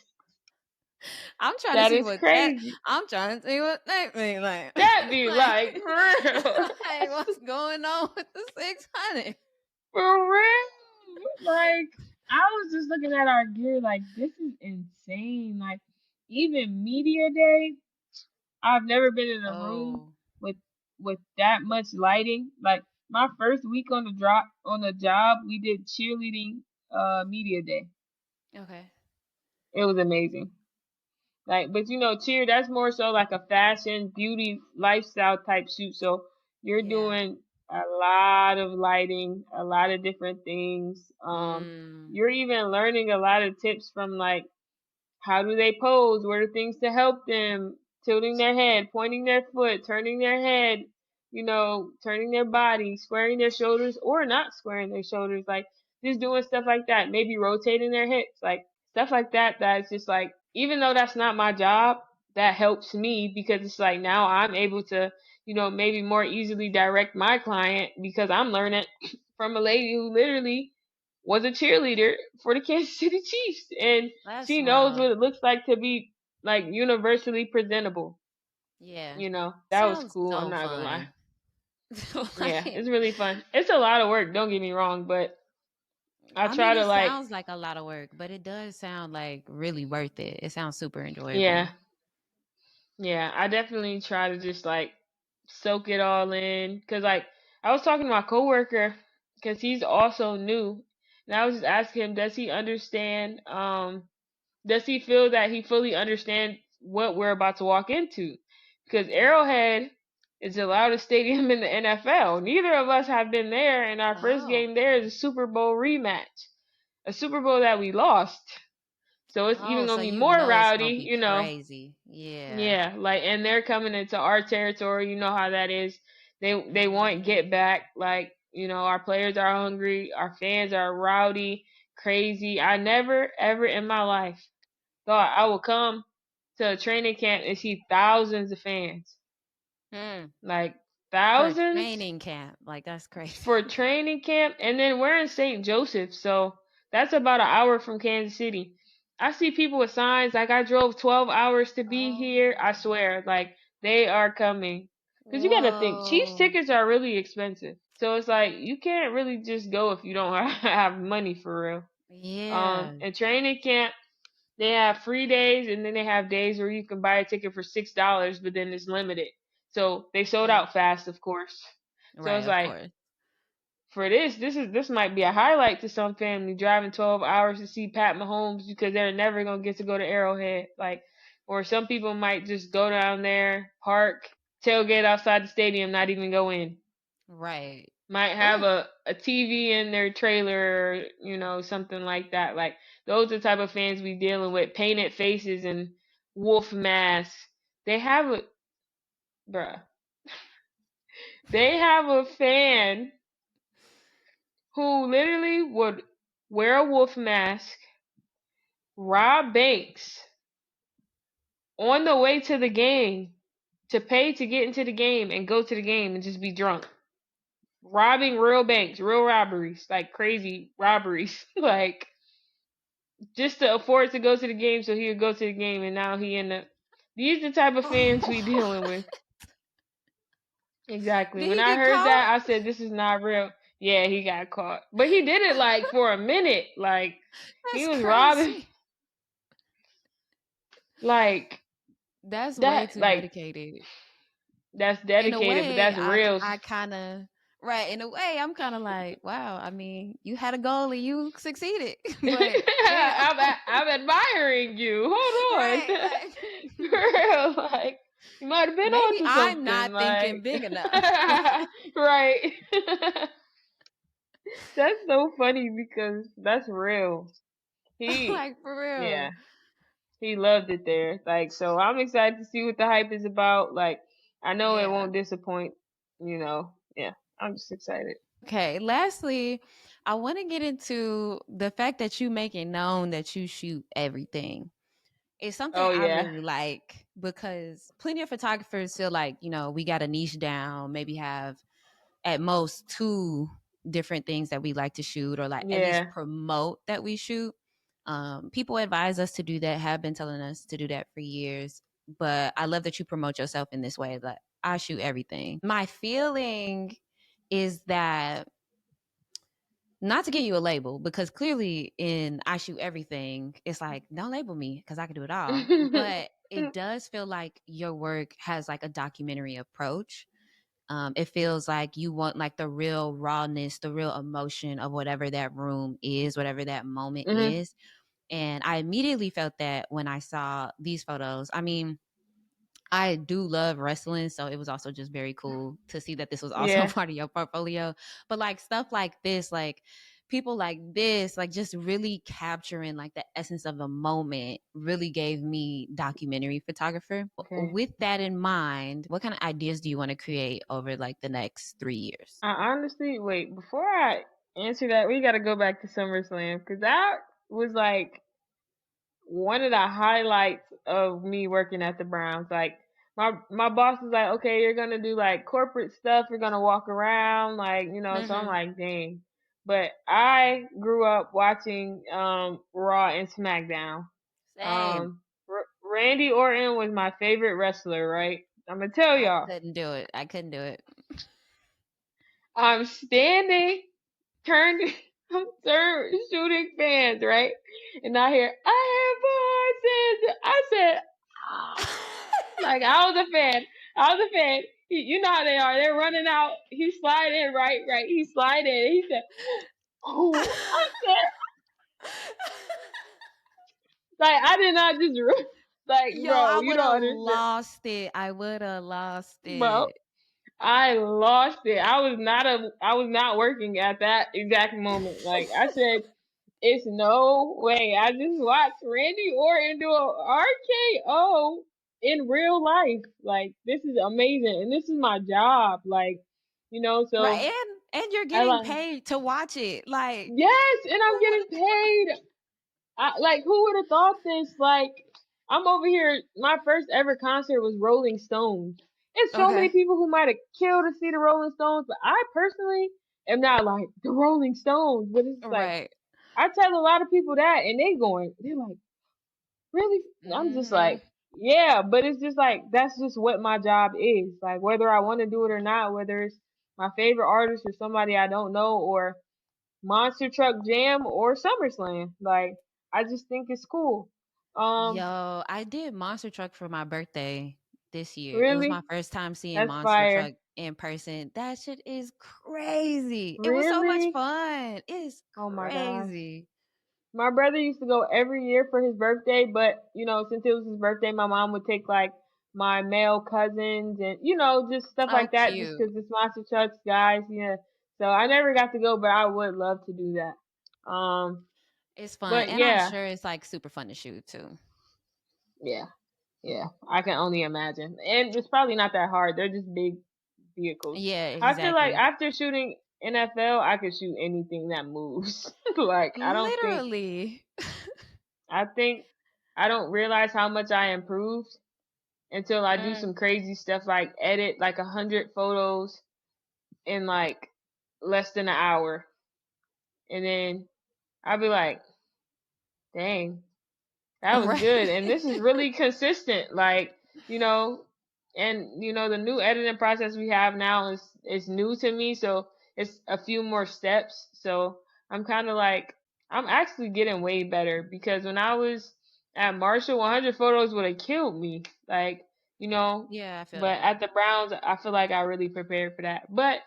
I'm trying to That see is what that. crazy. I'm trying to see what that mean. Like, That be like, like for real. like, what's going on with the 600? For real. Like I was just looking at our gear like this is insane. Like even media day, I've never been in a room Oh. with that much lighting. Like my first week on the job, we did cheerleading media day. Okay. It was amazing. Like, but you know, cheer, that's more so like a fashion, beauty, lifestyle type shoot. So you're Yeah. doing a lot of lighting, a lot of different things. Mm. You're even learning a lot of tips from like how do they pose? What are things to help them? Tilting their head, pointing their foot, turning their head, you know, turning their body, squaring their shoulders or not squaring their shoulders, like just doing stuff like that. Maybe rotating their hips, like stuff like that. That's just like, even though that's not my job, that helps me because it's like now I'm able to, you know, maybe more easily direct my client because I'm learning from a lady who literally was a cheerleader for the Kansas City Chiefs, and That's she knows wild. what it looks like to be like universally presentable. Yeah. You know, that was Sounds cool. I'm so not gonna lie. fun. Yeah, Like, it's really fun. It's a lot of work. Don't get me wrong, but I I mean, try to it like, sounds like a lot of work, but it does sound like really worth it. It sounds super enjoyable. yeah, yeah. I definitely try to just like soak it all in. Cause like I was talking to my coworker, cause he's also new, and I was just asking him, does he understand? Does he feel that he fully understands what we're about to walk into? Because Mm. Arrowhead is the loudest stadium in the NFL. Neither of us have been there, and our first Oh. game there is a Super Bowl rematch, a Super Bowl that we lost. So it's even Oh, so gonna be you more know it's gonna rowdy, be you know. crazy. Yeah. Yeah, like, and they're coming into our territory. You know how that is. They want get back. Like, our players are hungry, our fans are rowdy, crazy. I never ever in my life thought I would come to a training camp and see thousands of fans. Mm. Like For thousands training camp. Like, that's crazy. for training camp, and then we're in St. Joseph, so that's about an hour from Kansas City. I see people with signs like I drove 12 hours to be here. I Oh. swear, like they are coming. Cause you gotta think, Chiefs Whoa. tickets are really expensive, so it's like you can't really just go if you don't have money for real. Yeah. And training camp, they have free days, and then they have days where you can buy a ticket for $6, but then it's limited. So they sold Mm. out fast, of course. So Right, it's of like course. for this might be a highlight to some family driving 12 hours to see Pat Mahomes because they're never gonna get to go to Arrowhead. Like, or some people might just go down there, park, tailgate outside the stadium, not even go in. Right. Might have Ooh. a TV in their trailer, something like that. Like those are the type of fans we dealing with, painted faces and wolf masks. They have a bruh. They have a fan who literally would wear a wolf mask, rob banks on the way to the game to pay to get into the game and go to the game and just be drunk. Robbing real banks, real robberies, like crazy robberies, like just to afford to go to the game so he would go to the game and now he end up. These are the type of fans we dealing with. Exactly. Did When he I get heard caught? that, I said, "This is not real." Yeah, he got caught, but he did it like for a minute. Like he That's was robbing, crazy. like That's way that. too Like dedicated. that's In a dedicated, but way, that's real. I kind of right. In a way, I'm kind of like, wow. I mean, you had a goal and you succeeded, but damn, I'm admiring you. Hold on, right? Like, for real. Like you might have been maybe onto I'm something. not thinking Like big enough. right. That's so funny because that's real. He, Like, for real. yeah, he loved it there. Like so, I'm excited to see what the hype is about. Like I know it Yeah. won't disappoint. Yeah, I'm just excited. Okay. Lastly, I want to get into the fact that you make it known that you shoot everything. It's something Oh I yeah, really like because plenty of photographers feel like, we got a niche down, maybe have at most two different things that we like to shoot or like at least yeah. promote that we shoot. People advise us to do that, have been telling us to do that for years. But I love that you promote yourself in this way. Like, I shoot everything. My feeling is that not to give you a label because clearly in I shoot everything, it's like, don't label me because I can do it all. But it does feel like your work has like a documentary approach. It feels like you want like the real rawness, the real emotion of whatever that room is, whatever that moment hmm is. And I immediately felt that when I saw these photos. I mean, I do love wrestling, so it was also just very cool to see that this was also Yeah. part of your portfolio. But like stuff like this, like people like this, like just really capturing like the essence of the moment really gave me documentary photographer. Okay. With that in mind, what kind of ideas do you want to create over like the next 3 years? I honestly wait before I answer that. We got to go back to SummerSlam because that was like one of the highlights of me working at the Browns. Like my boss was like, okay, you're gonna do like corporate stuff. You're gonna walk around, like So I'm Mm-hmm. like, dang. But I grew up watching Raw and SmackDown. Same. Randy Orton was my favorite wrestler. Right? I'm gonna tell I y'all. couldn't do it. I couldn't do it. I'm standing, turned, shooting fans, right? And I hear, I have voices. I said, ah. Like, I was a fan. I was a fan. You know how they are. They're running out. He slide in, right, right. He slide in. He said, oh, I said, like, I did not just, like, Yo, I bro, you would don't have understand. lost it. I would have lost Bro, it. I lost it. I was not working at that exact moment. Like, I said, it's no way. I just watched Randy Orton do a RKO in real life. Like, this is amazing. And this is my job. Like, So Right. And you're I getting like, paid to watch it. Like, yes, and I'm who would getting paid. Like, who would have thought this? Like, I'm over here. My first ever concert was Rolling Stones. There's have so many Okay. people who might have killed to see the Rolling Stones, but I personally am not like the Rolling Stones. But it's like Right. I tell a lot of people that, and they're like, really? I'm just Mhm. like, yeah, but it's just like that's just what my job is. Like, whether I want to do it or not, whether it's my favorite artist or somebody I don't know, or Monster Truck Jam or SummerSlam. Like, I just think it's cool. Yo, I did Monster Truck for my birthday this year. It was my Really? first time seeing That's Monster fire. Truck in person. That shit is crazy. It was so much Really? fun. It's Oh my gosh. crazy. My brother used to go every year for his birthday, but since it was his birthday, my mom would take like my male cousins and just stuff Oh, like that, just cute. 'cause it's Monster Trucks guys, yeah. So I never got to go, but I would love to do that. It's fun. But And I'm yeah, sure it's like super fun to shoot too. yeah, yeah. I can only imagine, and it's probably not that hard. They're just big vehicles. Yeah, I feel like exactly. after shooting NFL, I could shoot anything that moves. Like, Literally. I think I don't realize how much I improved until I do Mm. some crazy stuff like edit like 100 photos in like less than an hour, and then I'll be like, dang, that was Right. good. And this is really consistent. Like, you know, and the new editing process we have now is new to me, so it's a few more steps. So I'm kind of like I'm actually getting way better because when I was at Marshall, 100 photos would have killed me. Like, you know, Yeah, I feel but that. at the Browns, I feel like I really prepared for that. But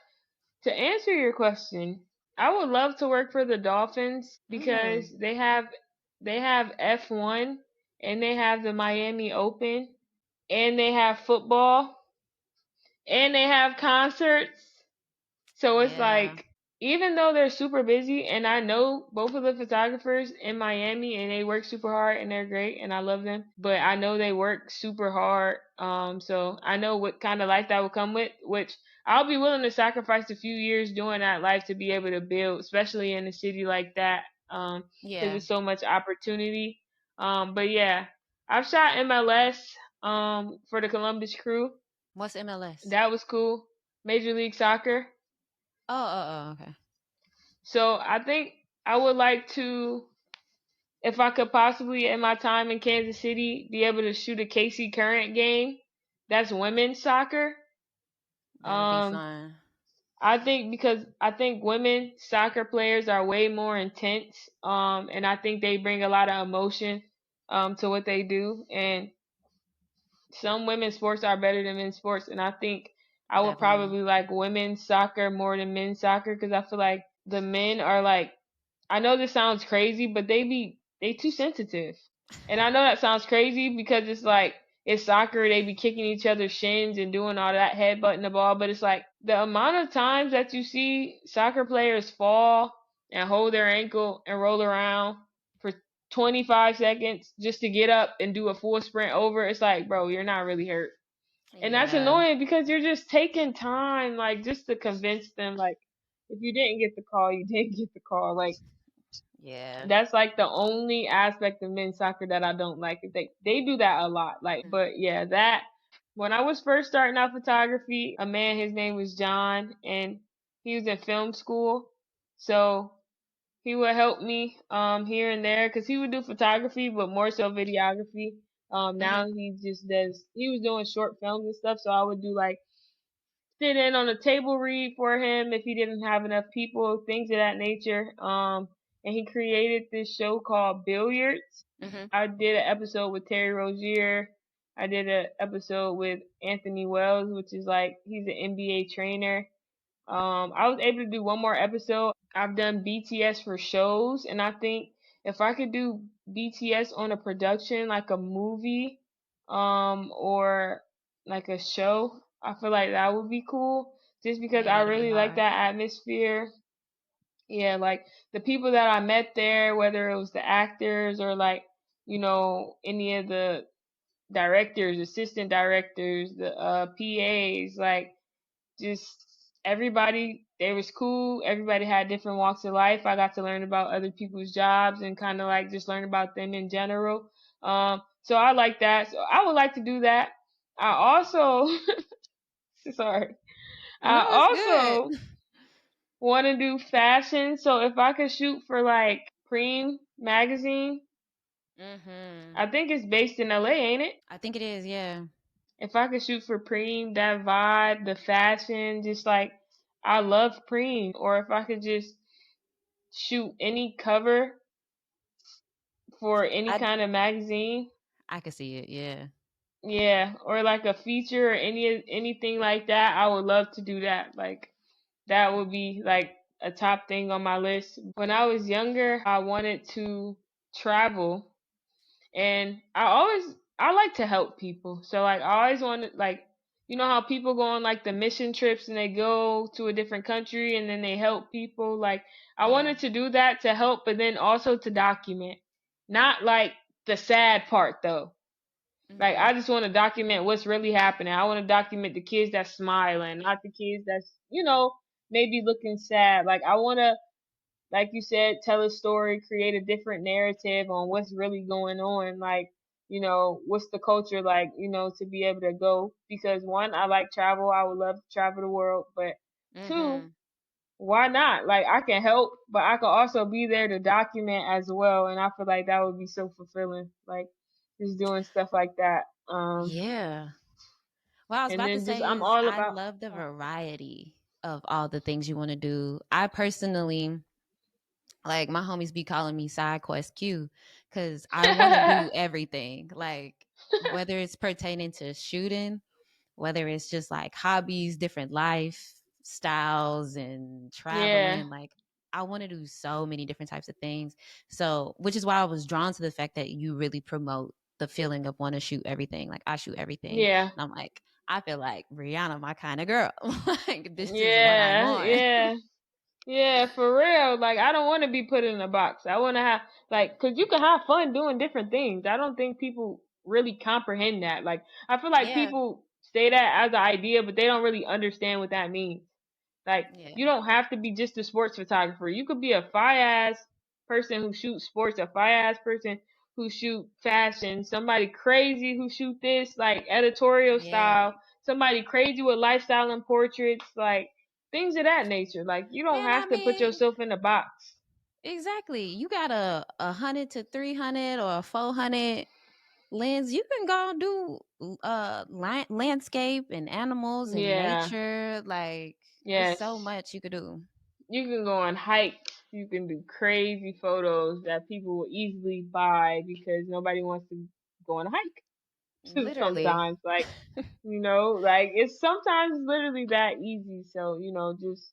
to answer your question, I would love to work for the Dolphins Mm. because they have F1 and they have the Miami Open and they have football and they have concerts. So it's Yeah. like, even though they're super busy, and I know both of the photographers in Miami, and they work super hard, and they're great, and I love them. But I know they work super hard. So I know what kind of life that will come with, which I'll be willing to sacrifice a few years doing that life to be able to build, especially in a city like that, because Yeah. there's so much opportunity. But yeah, I've shot MLS, for the Columbus Crew. What's MLS? That was cool. Major League Soccer. Okay. So I think I would like to, if I could possibly, in my time in Kansas City, be able to shoot a KC Current game. That's women's soccer. That'll be Um, fun. I think because I think women soccer players are way more intense. And I think they bring a lot of emotion, to what they do. And some women's sports are better than men's sports. And I think I would Definitely. probably like women's soccer more than men's soccer because I feel like the men are like, I know this sounds crazy, but they too sensitive. And I know that sounds crazy because it's like it's soccer, they be kicking each other's shins and doing all that headbutting the ball, but it's like the amount of times that you see soccer players fall and hold their ankle and roll around for 25 seconds just to get up and do a full sprint over, it's like, bro, you're not really hurt. And that's Yeah. annoying because you're just taking time, like, just to convince them, like, if you didn't get the call, you didn't get the call. Like, Yeah. that's like the only aspect of men's soccer that I don't like. They do that a lot. Like, but yeah, that when I was first starting out photography, a man, his name was John, and he was in film school. So he would help me here and there because he would do photography, but more so videography. Mm-hmm. Now he was doing short films and stuff, so I would do like sit in on a table read for him if he didn't have enough people, things of that nature. And he created this show called Billiards. Mm-hmm. I did an episode with Terry Rozier. I did an episode with Anthony Wells, which is like he's an NBA trainer. I was able to do one more episode. I've done BTS for shows, and I think if I could do BTS on a production, like a movie, or like a show, I feel like that would be cool. Just because Yeah, I that'll be really like hard. that atmosphere. Yeah, like the people that I met there, whether it was the actors or like, any of the directors, assistant directors, the PAs, like just everybody, they was cool. Everybody had different walks of life. I got to learn about other people's jobs and kind of like just learn about them in general. So I like that. So I would like to do that. I also, sorry, I No, it's good. also want to do fashion. So if I could shoot for like Preem magazine, Mhm. I think it's based in LA, ain't it? I think it is. Yeah. If I could shoot for Preem, that vibe, the fashion, just like I love Preem. Or if I could just shoot any cover for any I kind of magazine. I could see it. Yeah. Yeah, or like a feature or anything like that, I would love to do that. Like that would be like a top thing on my list. When I was younger, I wanted to travel, and I like to help people. So like I always wanted, like, you know how people go on like the mission trips and they go to a different country and then they help people. Like I Yeah. wanted to do that to help, but then also to document. Not like the sad part though. Like Mhm. I just want to document what's really happening. I want to document the kids that's smiling, not the kids that's, maybe looking sad. Like I want to, like you said, tell a story, create a different narrative on what's really going on. Like, what's the culture like, to be able to go. Because one, I like travel. I would love to travel the world. But two, Mhm. why not? Like, I can help, but I can also be there to document as well. And I feel like that would be so fulfilling. Like, just doing stuff like that. Yeah. What I was And about to then just, say I'm is all I about, love the oh, variety of all the things you want to do. I personally, like, my homies be calling me side quest Q because I want to do everything. Like, whether it's pertaining to shooting, whether it's just like hobbies, different lifestyles, and yeah, traveling. Like, I want to do so many different types of things. So, which is why I was drawn to the fact that you really promote the feeling of want to shoot everything. Like, I shoot everything. yeah. And I'm like, I feel like Rihanna, my kind of girl. Like, this is what I Yeah, want. yeah. Yeah, for real. Like, I don't want to be put in a box. I want to have, like, cause you can have fun doing different things. I don't think people really comprehend that. Like, I feel like Yeah. people say that as an idea, but they don't really understand what that means. Like, Yeah. you don't have to be just a sports photographer. You could be a fire ass person who shoots sports, a fire ass person who shoot fashion, somebody crazy who shoot this, like, editorial Yeah. style, somebody crazy with lifestyle and portraits, like, things of that nature. Like you don't And I have to put mean, yourself in a box. exactly. You got a 100 to 300 or a 400 lens. You can go do landscape and animals and Yeah. nature. Like, it's so Yes. much you could do. You can go on hikes. You can do crazy photos that people will easily buy because nobody wants to go on a hike. Literally. Sometimes, like, like it's sometimes literally that easy. So, just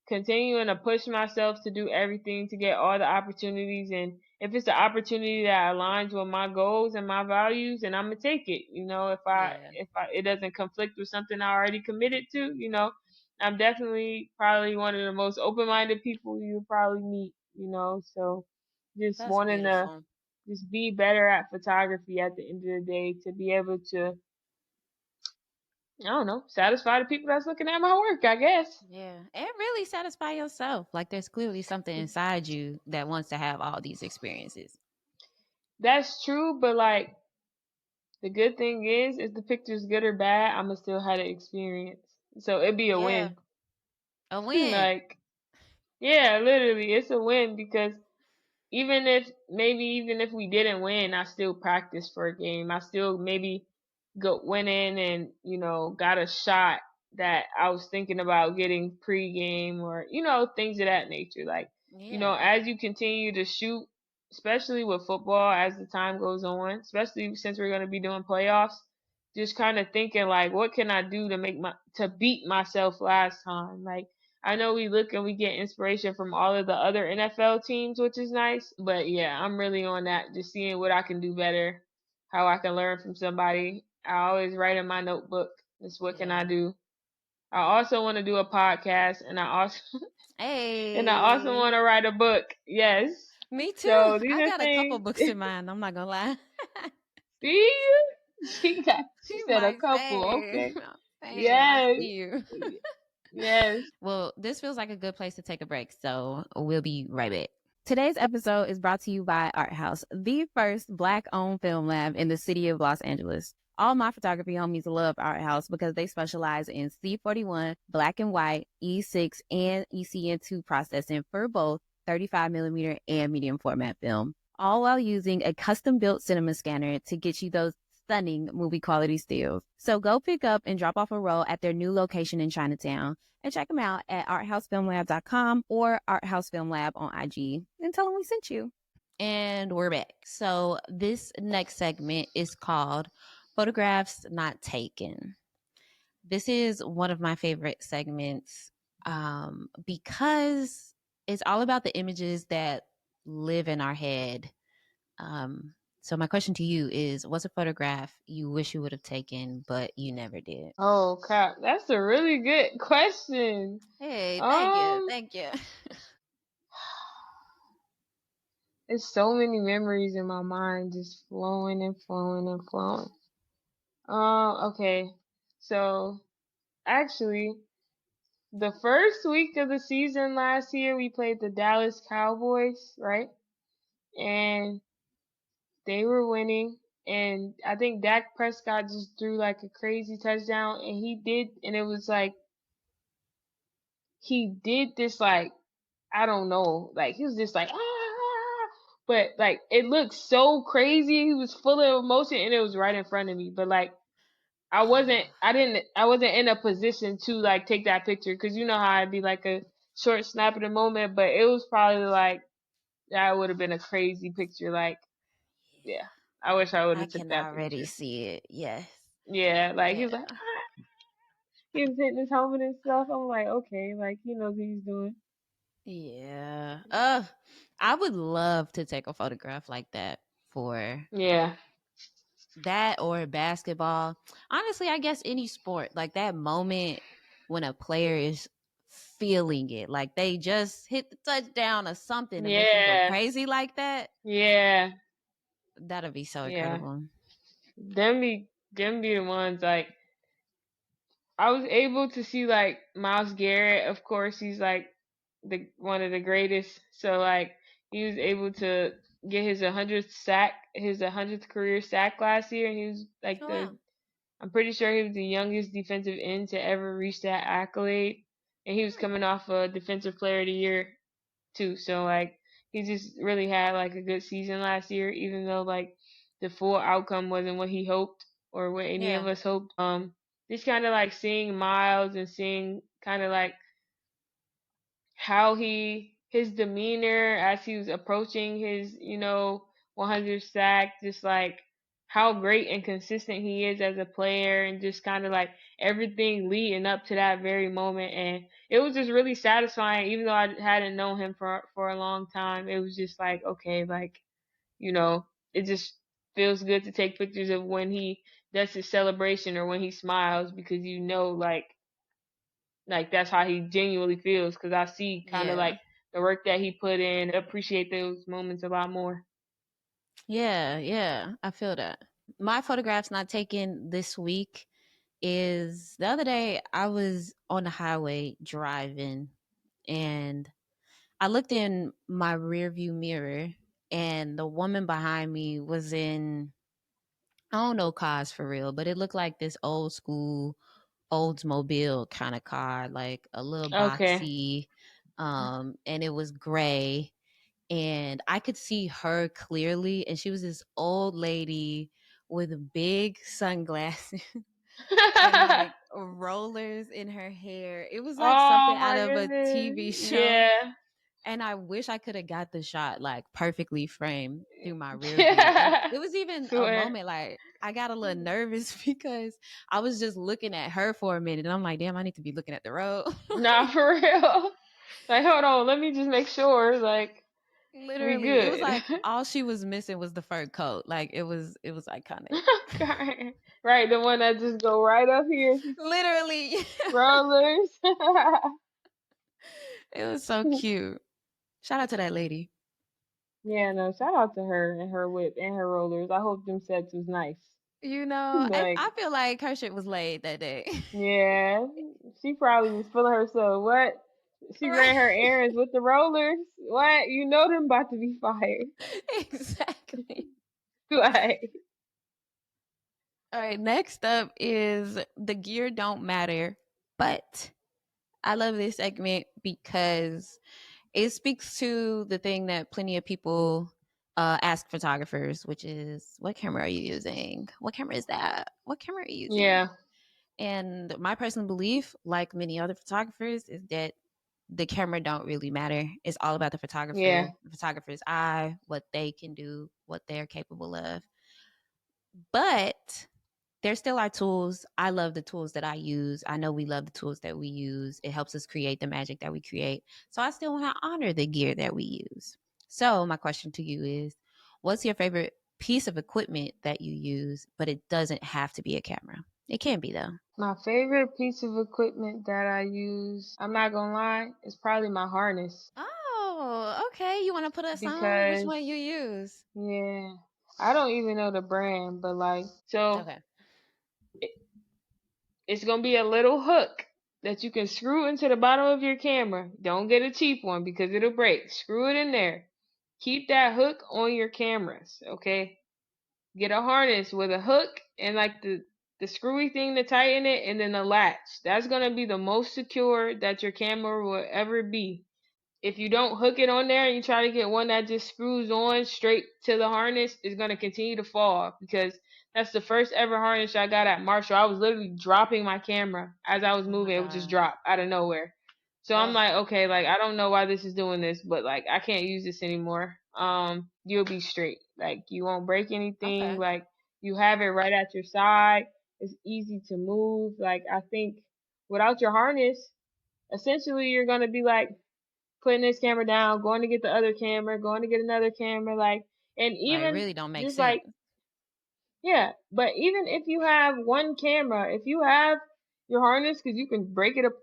continuing to push myself to do everything to get all the opportunities, and if it's an opportunity that aligns with my goals and my values, and I'm gonna take it. If I Yeah, if I it doesn't conflict with something I already committed to, I'm definitely probably one of the most open-minded people you'll probably meet. So just that's wanting to beautiful. just be better at photography at the end of the day, to be able to, I don't know, satisfy the people that's looking at my work, I guess. Yeah, and really satisfy yourself. Like, there's clearly something inside you that wants to have all these experiences. That's true, but like, the good thing is, if the picture's good or bad, I'ma still have the experience. So it'd be a Yeah, win. a win. Like, yeah, literally, it's a win because even if we didn't win, I still practiced for a game. I still maybe went in and, got a shot that I was thinking about getting pre-game, or, things of that nature. Like, Yeah, as you continue to shoot, especially with football, as the time goes on, especially since we're going to be doing playoffs, just kind of thinking like, what can I do to to beat myself last time? Like, I know we look and we get inspiration from all of the other NFL teams, which is nice. But yeah, I'm really on that, just seeing what I can do better, how I can learn from somebody. I always write in my notebook, this what can I yeah. do. I also want to do a podcast, and I also want Hey, to write a book. Yes. me too. So these I are got a couple things. books in mind. I'm not gonna lie. See, she You said a might couple. say, Okay. Same. I Yes. see you. Yes. Well, this feels like a good place to take a break, so we'll be right back. Today's episode is brought to you by Art House, the first Black-owned film lab in the city of Los Angeles. All my photography homies love Art House because they specialize in C41, black and white, E6, and ECN2 processing for both 35 millimeter and medium format film, all while using a custom-built cinema scanner to get you those stunning movie quality stills. So go pick up and drop off a roll at their new location in Chinatown and check them out at arthousefilmlab.com or arthousefilmlab on IG and tell them we sent you. And we're back. So this next segment is called Photographs Not Taken. This is one of my favorite segments because it's all about the images that live in our head. So my question to you is, what's a photograph you wish you would have taken, but you never did? Oh crap, that's a really good question. Hey, thank you. Um, Thank you. there's so many memories in my mind just flowing and flowing and flowing. Okay. So actually, the first week of the season last year, we played the Dallas Cowboys, right? And they were winning. And I think Dak Prescott just threw like a crazy touchdown, and it was like he did this like I don't know, like he was just like but like it looked so crazy. He was full of emotion, and it was right in front of me. But like I wasn't in a position to like take that picture because you know how I'd be like a short snap of the moment, but it was probably like that would have been a crazy picture. Like, yeah, I wish I would I have took can that already picture. see it. Yes. Yeah, like he Yeah. was like he was hitting his helmet and stuff. I'm like, okay, like he knows what he's doing. Yeah. I would love to take a photograph like that for Yeah, that or basketball. Honestly, I guess any sport, like that moment when a player is feeling it, like they just hit the touchdown or something to make them go yeah, crazy like that. yeah, That'd be so yeah. incredible. Them be the ones like I was able to see like Miles Garrett. Of course, he's like the one of the greatest. So like he was able to get his 100th career sack last year, and he was like Oh wow. I'm pretty sure he was the youngest defensive end to ever reach that accolade, and he was Hmm. coming off a Defensive Player of the Year too. So like he just really had like a good season last year, even though like the full outcome wasn't what he hoped or what any of Yeah. us hoped. Just kind of like seeing Miles and seeing kind of like how his demeanor as he was approaching his 100 sack, just like how great and consistent he is as a player, and just kind of like everything leading up to that very moment. And it was just really satisfying, even though I hadn't known him for a long time. It was just like, okay, like it just feels good to take pictures of when he does his celebration or when he smiles, because like that's how he genuinely feels, because I see kind of Yeah. like the work that he put in, appreciate those moments a lot more. Yeah. Yeah. I feel that. My photographs not taken this week is the other day I was on the highway driving and I looked in my rear view mirror and the woman behind me was in, I don't know cars for real, but it looked like this old school Oldsmobile kind of car, like a little Okay. boxy, and it was gray and I could see her clearly and she was this old lady with big sunglasses and like rollers in her hair. It was like something Oh out my of a goodness. TV show. Yeah. And I wish I could have got the shot like perfectly framed through my rear view. And Yeah. it was even a Swear. moment like I got a little nervous because I was just looking at her for a minute and I'm like, damn, I need to be looking at the road. Nah, for real. Like, hold on, let me just make sure, like, we Literally. It was good. like all she was missing was the fur coat. Like it was iconic. Okay. Right, the one that just go right up here. Literally. Rollers. It was so cute. Shout out to that lady. Yeah, no, shout out to her and her whip and her rollers. I hope them sets was nice. Like, I feel like her shit was laid that day. yeah, she probably was feeling herself. What? She Right. ran her errands with the rollers. What? You know them about to be fired. Exactly. Like, All right, next up is the gear don't matter, but I love this segment because it speaks to the thing that plenty of people ask photographers, which is, what camera are you using? What camera is that? What camera are you using? yeah, And my personal belief, like many other photographers, is that the camera don't really matter. It's all about yeah. the photographer's eye, what they can do, what they're capable of. But there still are tools. I love the tools that I use. I know we love the tools that we use. It helps us create the magic that we create. So I still want to honor the gear that we use. So my question to you is, what's your favorite piece of equipment that you use, but it doesn't have to be a camera? It can be though. My favorite piece of equipment that I use, I'm not gonna lie, is probably my harness. Oh, okay. You want to put us on which Because, one you use? yeah, I don't even know the brand, but like, so Okay. it, it's gonna be a little hook that you can screw into the bottom of your camera. Don't get a cheap one because it'll break. Screw it in there. Keep that hook on your cameras, okay? Get a harness with a hook and like the screwy thing to tighten it, and then a latch. That's gonna be the most secure that your camera will ever be. If you don't hook it on there and you try to get one that just screws on straight to the harness, it's going to continue to fall, because that's the first ever harness I got at Marshall. I was literally dropping my camera as I was Oh my moving. It would just God. drop out of nowhere. So I'm Ugh. like, okay, like I don't know why this is doing this, but like I can't use this anymore. You'll be straight. Like you won't break anything. Okay. Like you have it right at your side. It's easy to move. Like I think without your harness, essentially you're gonna be like putting this camera down, going to get the other camera, going to get another camera, like, and Right. even Really don't make just sense. like, yeah, but even if you have one camera, if you have your harness, because you can break it up,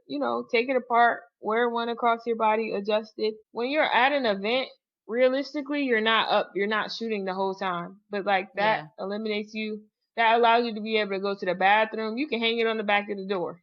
take it apart, wear one across your body, adjust it. When you're at an event, realistically, you're not up, you're not shooting the whole time, but like that Yeah. eliminates you. That allows you to be able to go to the bathroom. You can hang it on the back of the door.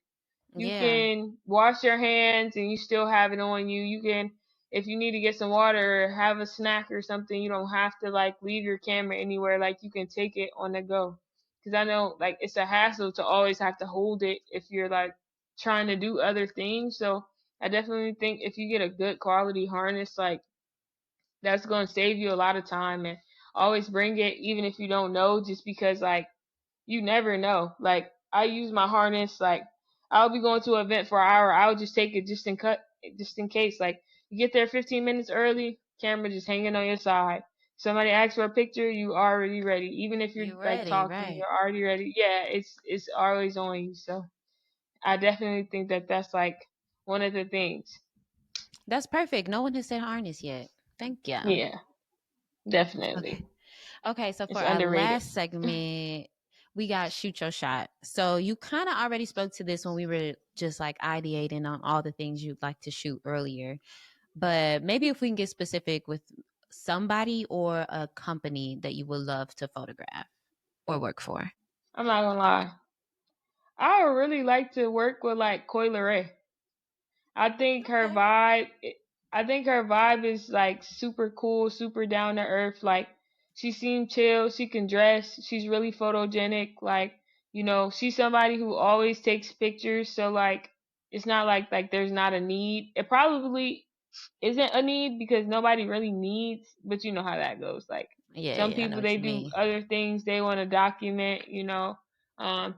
You Yeah. can wash your hands and you still have it on you. You can, if you need to get some water or have a snack or something, you don't have to like leave your camera anywhere. Like you can take it on the go. Because I know like it's a hassle to always have to hold it if you're like trying to do other things. So I definitely think if you get a good quality harness, like that's going to save you a lot of time, and always bring it even if you don't know, just because like you never know. Like I use my harness. Like I'll be going to an event for an hour. I'll just take it just in case. Like you get there 15 minutes early, camera just hanging on your side. Somebody asks for a picture, you already ready. Even if you're You like ready, talking, right? you're already ready. Yeah, it's always on you. So I definitely think that that's like one of the things. That's perfect. No one has said harness yet. Thank you. Yeah, Okay. definitely. Okay. So for It's our underrated. last segment, we got shoot your shot. So you kind of already spoke to this when we were just like ideating on all the things you'd like to shoot earlier. But maybe if we can get specific with somebody or a company that you would love to photograph or work for. I'm not gonna lie. I would really like to work with like Coi Leray. I think her Okay. vibe I think her vibe is like super cool, super down to earth. Like she seems chill, she can dress, she's really photogenic. Like, she's somebody who always takes pictures, so like it's not like there's not a need. It probably isn't a need because nobody really needs, but you know how that goes. Like Yeah, some yeah, I know people what they you do mean. other things, they want to document,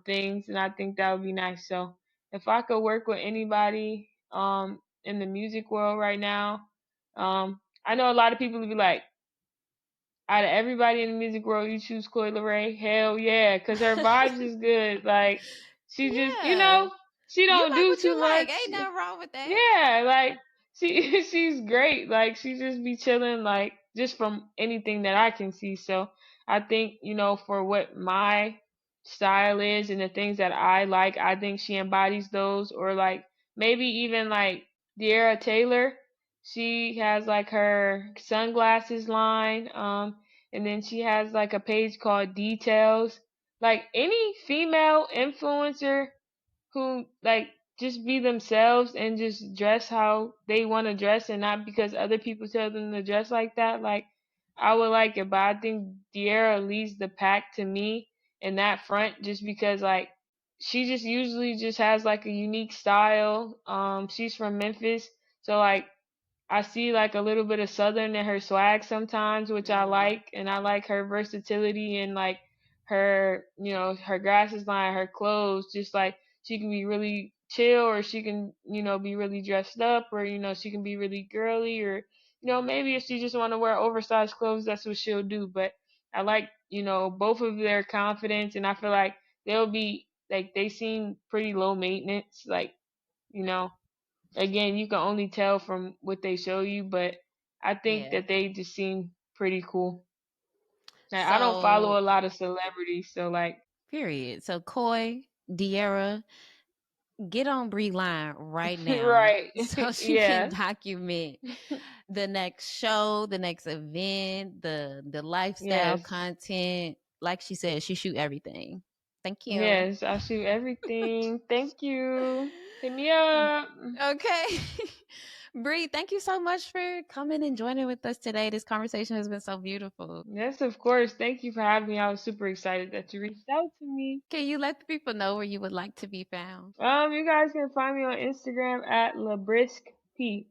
things, and I think that would be nice. So if I could work with anybody in the music world right now, I know a lot of people would be like, out of everybody in the music world, you choose Coi Leray? Hell yeah, cause her vibes is good. Like she just, Yeah. she You don't like do what too you like. much. Ain't nothing wrong with that. Yeah, like she's great. Like she just be chilling, like just from anything that I can see. So I think, for what my style is and the things that I like, I think she embodies those. Or like maybe even like De'arra Taylor. She has like her sunglasses line, and then she has like a page called Details. like any female influencer who like just be themselves and just dress how they want to dress and not because other people tell them to dress like that. Like I would like it, but I think De'arra leads the pack to me in that front just because like she just usually just has like a unique style. She's from Memphis, so like I see like a little bit of southern in her swag sometimes, which I like, and I like her versatility and like her, her glasses line, her clothes. Just like she can be really chill, or she can, be really dressed up, or she can be really girly, or maybe if she just want to wear oversized clothes, that's what she'll do. But I like, both of their confidence, and I feel like they'll be like they seem pretty low maintenance, like you know again, you can only tell from what they show you, but I think Yeah. that they just seem pretty cool. Like, I don't follow So, a lot of celebrities, so like, period. So, Coi, De'arra, get on Bri line right now right, so she can yeah, document the next show, the next event, the lifestyle yes, content. Like she said, she shoot everything. Thank you. yes, I shoot everything. Thank you. Hit me up. Okay. Bri, thank you so much for coming and joining with us today. This conversation has been so beautiful. Yes, of course. Thank you for having me. I was super excited that you reached out to me. Can you let the people know where you would like to be found? You guys can find me on Instagram at Labrisk P,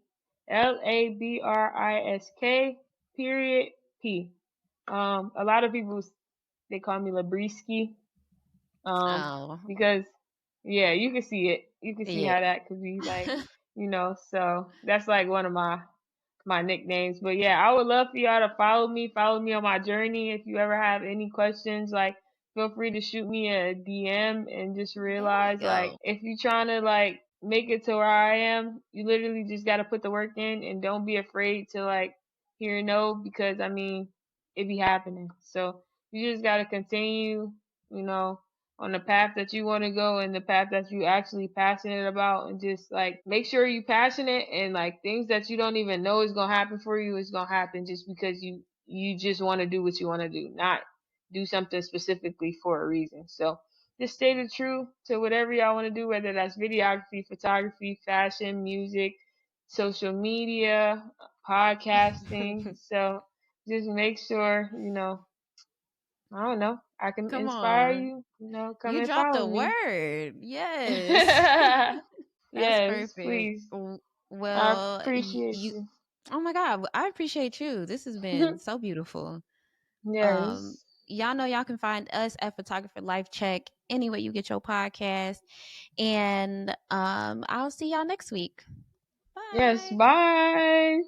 Labrisk period P. A lot of people they call me Labrisky. Oh, Because yeah, you can see it. You can see yeah. how that could be like, so that's like one of my nicknames. But yeah, I would love for y'all to follow me on my journey. If you ever have any questions, like feel free to shoot me a DM and just There we realize like go. if you're trying to like make it to where I am, you literally just gotta put the work in and don't be afraid to like hear no because I mean it be happening. So you just gotta continue, you know, on the path that you want to go and the path that you actually passionate about and just like make sure you passionate and like things that you don't even know is going to happen for you is going to happen just because you just want to do what you want to do, not do something specifically for a reason. So just stay true to whatever y'all want to do, whether that's videography, photography, fashion, music, social media, podcasting. So just make sure, I don't know. I can Come inspire on. you. Come You and dropped follow a me. word. Yes. That's Yes, perfect. please. I Well, appreciate you you. oh my god, I appreciate you. This has been so beautiful. Um Yes. y'all know y'all can find us at Photographer Life Check anywhere you get your podcast. And I'll see y'all next week. Yes. Bye. Bye.